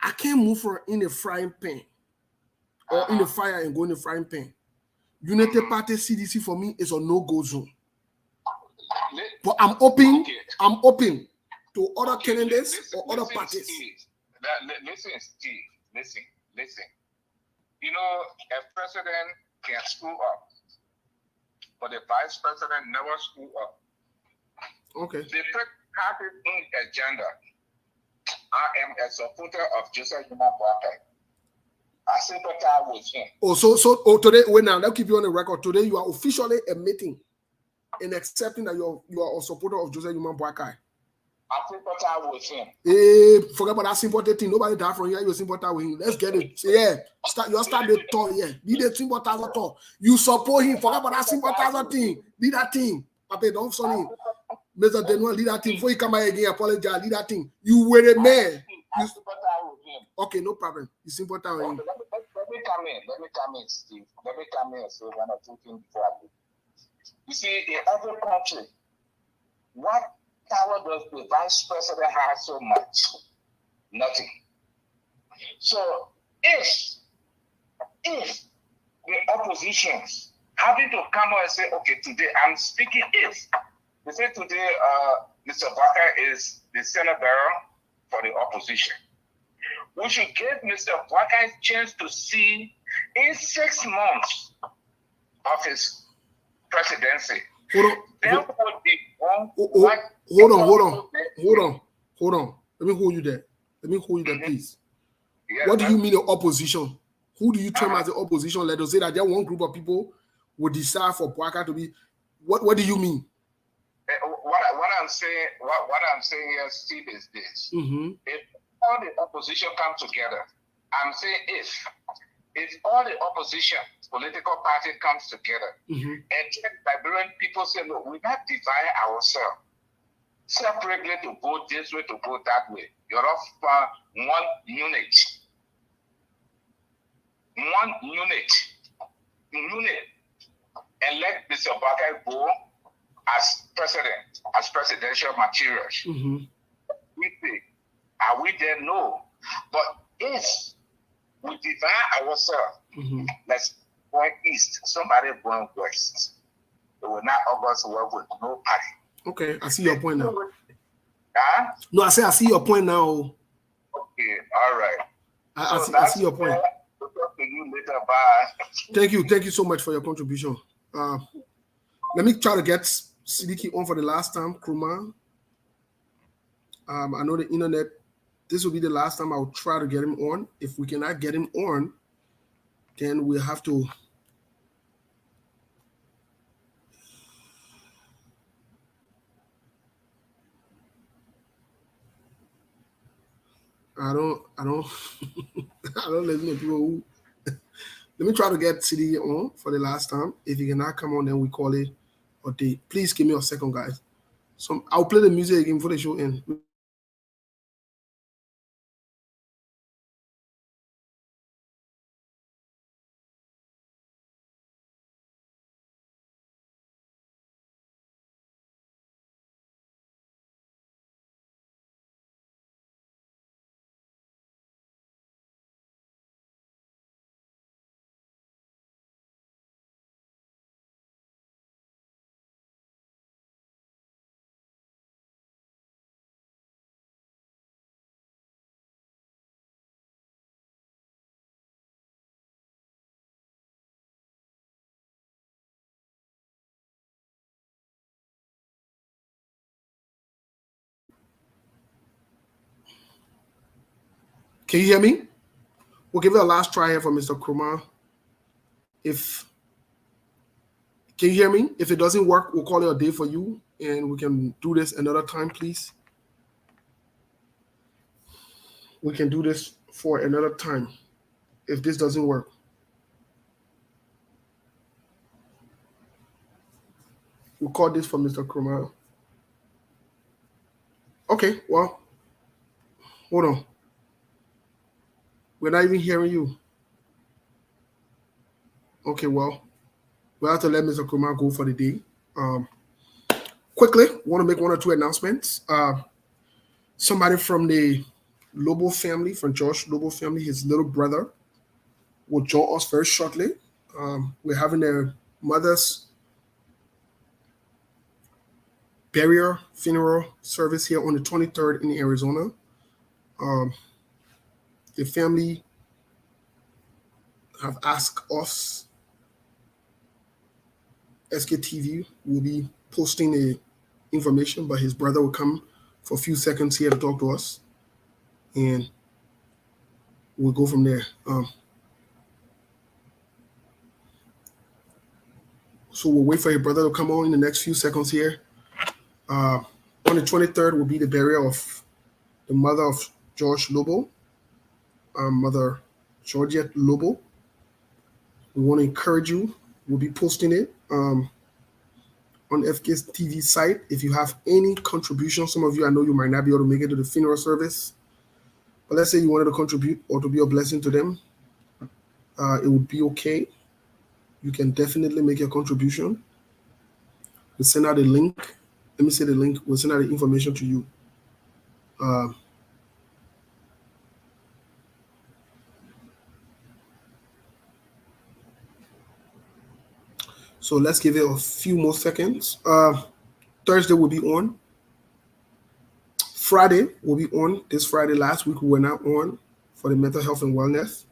I can't move from in a frying pan or in the fire and go in the frying pan. Unity Party CDC for me is a no-go zone. But I'm open. Okay. I'm open to other candidates or other parties. Steve, listen. You know, a president can screw up, but the vice president never screw up. Okay. The president has his own agenda. I am a supporter of Joseph Yuma Boakai. I sympathize with him. So today, wait now, let's keep you on the record. Today, you are officially admitting and accepting that you are a supporter of Joseph Yuma Boakai. I sympathize with him. Forget about that sympathy thing. Nobody died from here. You sympathize with him. Let's get it. Yeah. Start the talk. Yeah. Be the sympathizer talk. You support him. Forget about that sympathizer thing. Lead that thing. Papa, don't son him. Mr. Denwa, lead that thing. Before you come back again, apologize. Lead that thing. You were a man. I sympathize with him. Okay, no problem. You sympathize with him. Let me come in, Steve. Let me come in and say one or two things before I do. You see, in every country, what power does the vice president have so much? Nothing. So if the oppositions having to come out and say, okay, today I'm speaking if they say today Mr. Baka is the Senate bearer for the opposition. We should give Mr. Baka a chance to see in 6 months of his presidency. Hold on. Let me hold you there. Please. Yes, what do you mean the opposition? Who do you term as the opposition? Let us say that there one group of people would decide for Boakai to be. What do you mean? What I'm saying here, Steve, is this: if all the opposition come together, I'm saying if all the opposition political party comes together and Liberian people say, look, we not divide ourselves separately to vote this way, to vote that way. You're off one unit, and let Mr. Bakai go as president, as presidential materials. We think, are we there? No. But if we divide ourselves, let's go east, somebody going west. They will not August work with no party. Okay, I see your point now. No, I see your point now. Okay, all right. I see your point. We'll talk to you later. Bye. Thank you so much for your contribution. Let me try to get Sidiki on for the last time, Kruma. I know the internet. This will be the last time I'll try to get him on. If we cannot get him on, then we'll have to. I don't I don't listen to people who. Let me try to get CD on for the last time. If he cannot come on, then we call it a day. Please give me a second, guys. So I'll play the music again before the show ends. Can you hear me? We'll give it a last try here for Mr. Krumah. Can you hear me? If it doesn't work, we'll call it a day for you, and we can do this another time, please. We can do this for another time if this doesn't work. We'll call this for Mr. Krumah. Okay, well, hold on. We're not even hearing you. Okay, well, we'll have to let Mr. Krumah go for the day. Quickly, want to make one or two announcements. Somebody from the Lobo family, from Josh Lobo family, his little brother, will join us very shortly. We're having their mother's burial funeral service here on the 23rd in Arizona. The family have asked us, SKTV will be posting the information, but his brother will come for a few seconds here to talk to us, and we'll go from there. So we'll wait for your brother to come on in the next few seconds here. On the 23rd will be the burial of the mother of George Lobo, Mother Georgette Lobo. We want to encourage you. We'll be posting it on FK's TV site. If you have any contribution, some of you, I know you might not be able to make it to the funeral service, but let's say you wanted to contribute or to be a blessing to them, it would be okay. You can definitely make your contribution. We'll send out a link. Let me say the link. We'll send out the information to you. So let's give it a few more seconds. Thursday will be on. Friday will be on. This Friday, last week we were not on for the mental health and wellness.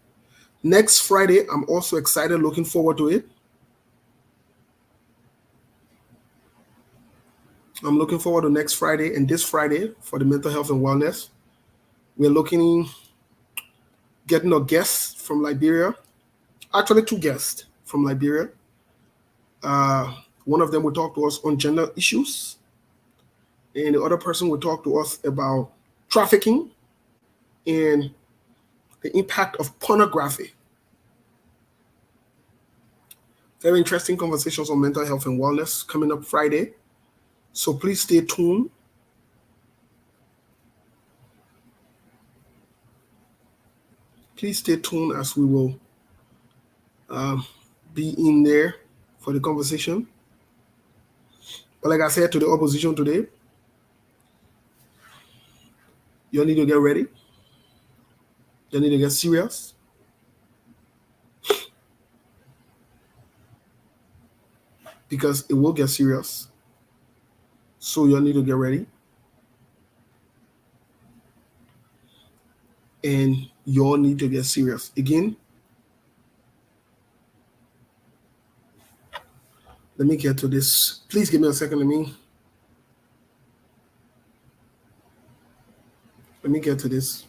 Next Friday, I'm also excited, looking forward to it. I'm looking forward to next Friday and this Friday for the mental health and wellness. We're getting a guest from Liberia. Actually, two guests from Liberia. One of them will talk to us on gender issues, and the other person will talk to us about trafficking and the impact of pornography. Very interesting conversations on mental health and wellness coming up Friday. So please stay tuned. Please stay tuned as we will be in there for the conversation. But like I said to the opposition today, you need to get ready. You need to get serious. Because it will get serious. So you need to get ready. And you all need to get serious. Again, let me get to this. Please give me a second. Let me get to this.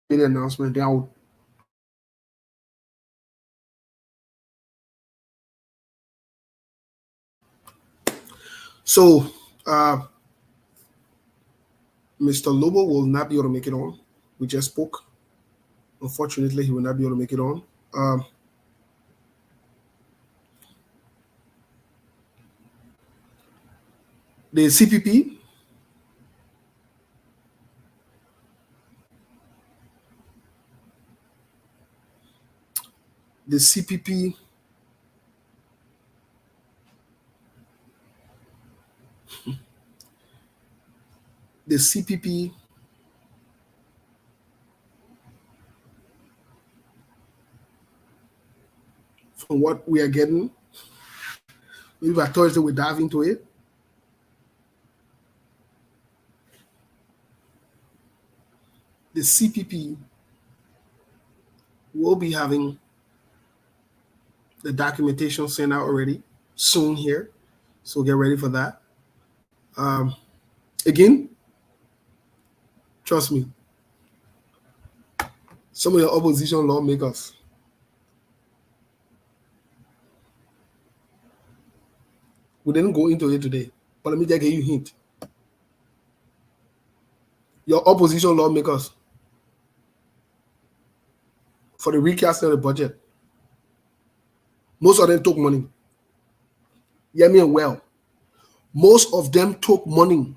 The announcement down. So, Mr. Lobo will not be able to make it on. We just spoke. Unfortunately, he will not be able to make it on. The CPP, the CPP the CPP from what we are getting, maybe by Thursday we dive into it. the CPP will be having the documentation sent out already soon here. So get ready for that. Again, trust me, some of your opposition lawmakers we didn't go into it today, but let me just give you a hint. Your opposition lawmakers for the recasting of the budget, most of them took money. Hear me well. Most of them took money.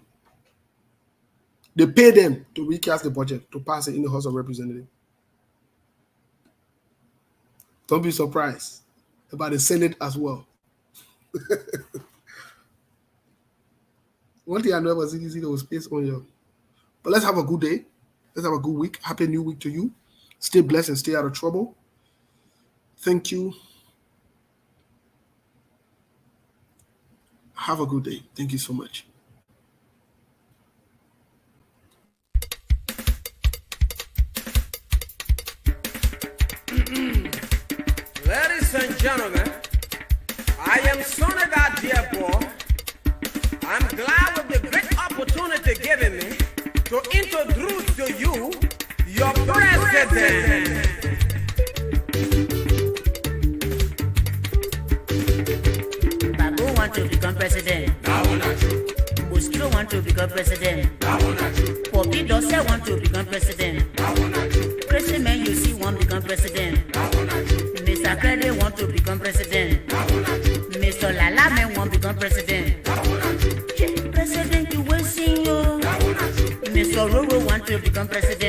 They paid them to recast the budget, to pass it in the House of Representatives. Don't be surprised about the Senate as well. One thing I know about CDC, there was space on you. But let's have a good day. Let's have a good week. Happy New Week to you. Stay blessed and stay out of trouble. Thank you. Have a good day. Thank you so much. Ladies and gentlemen, I am Sonega Diabo. I'm glad with the great opportunity given me to introduce to you your president. Babu want to become president. Buskiro want to become president. Poppy Dosse want to become president. Crazy man you see want to become president. Mr. Krede want to become president. Mr. Lala man want to become president. President you will see you. Mr. Roro want to become president.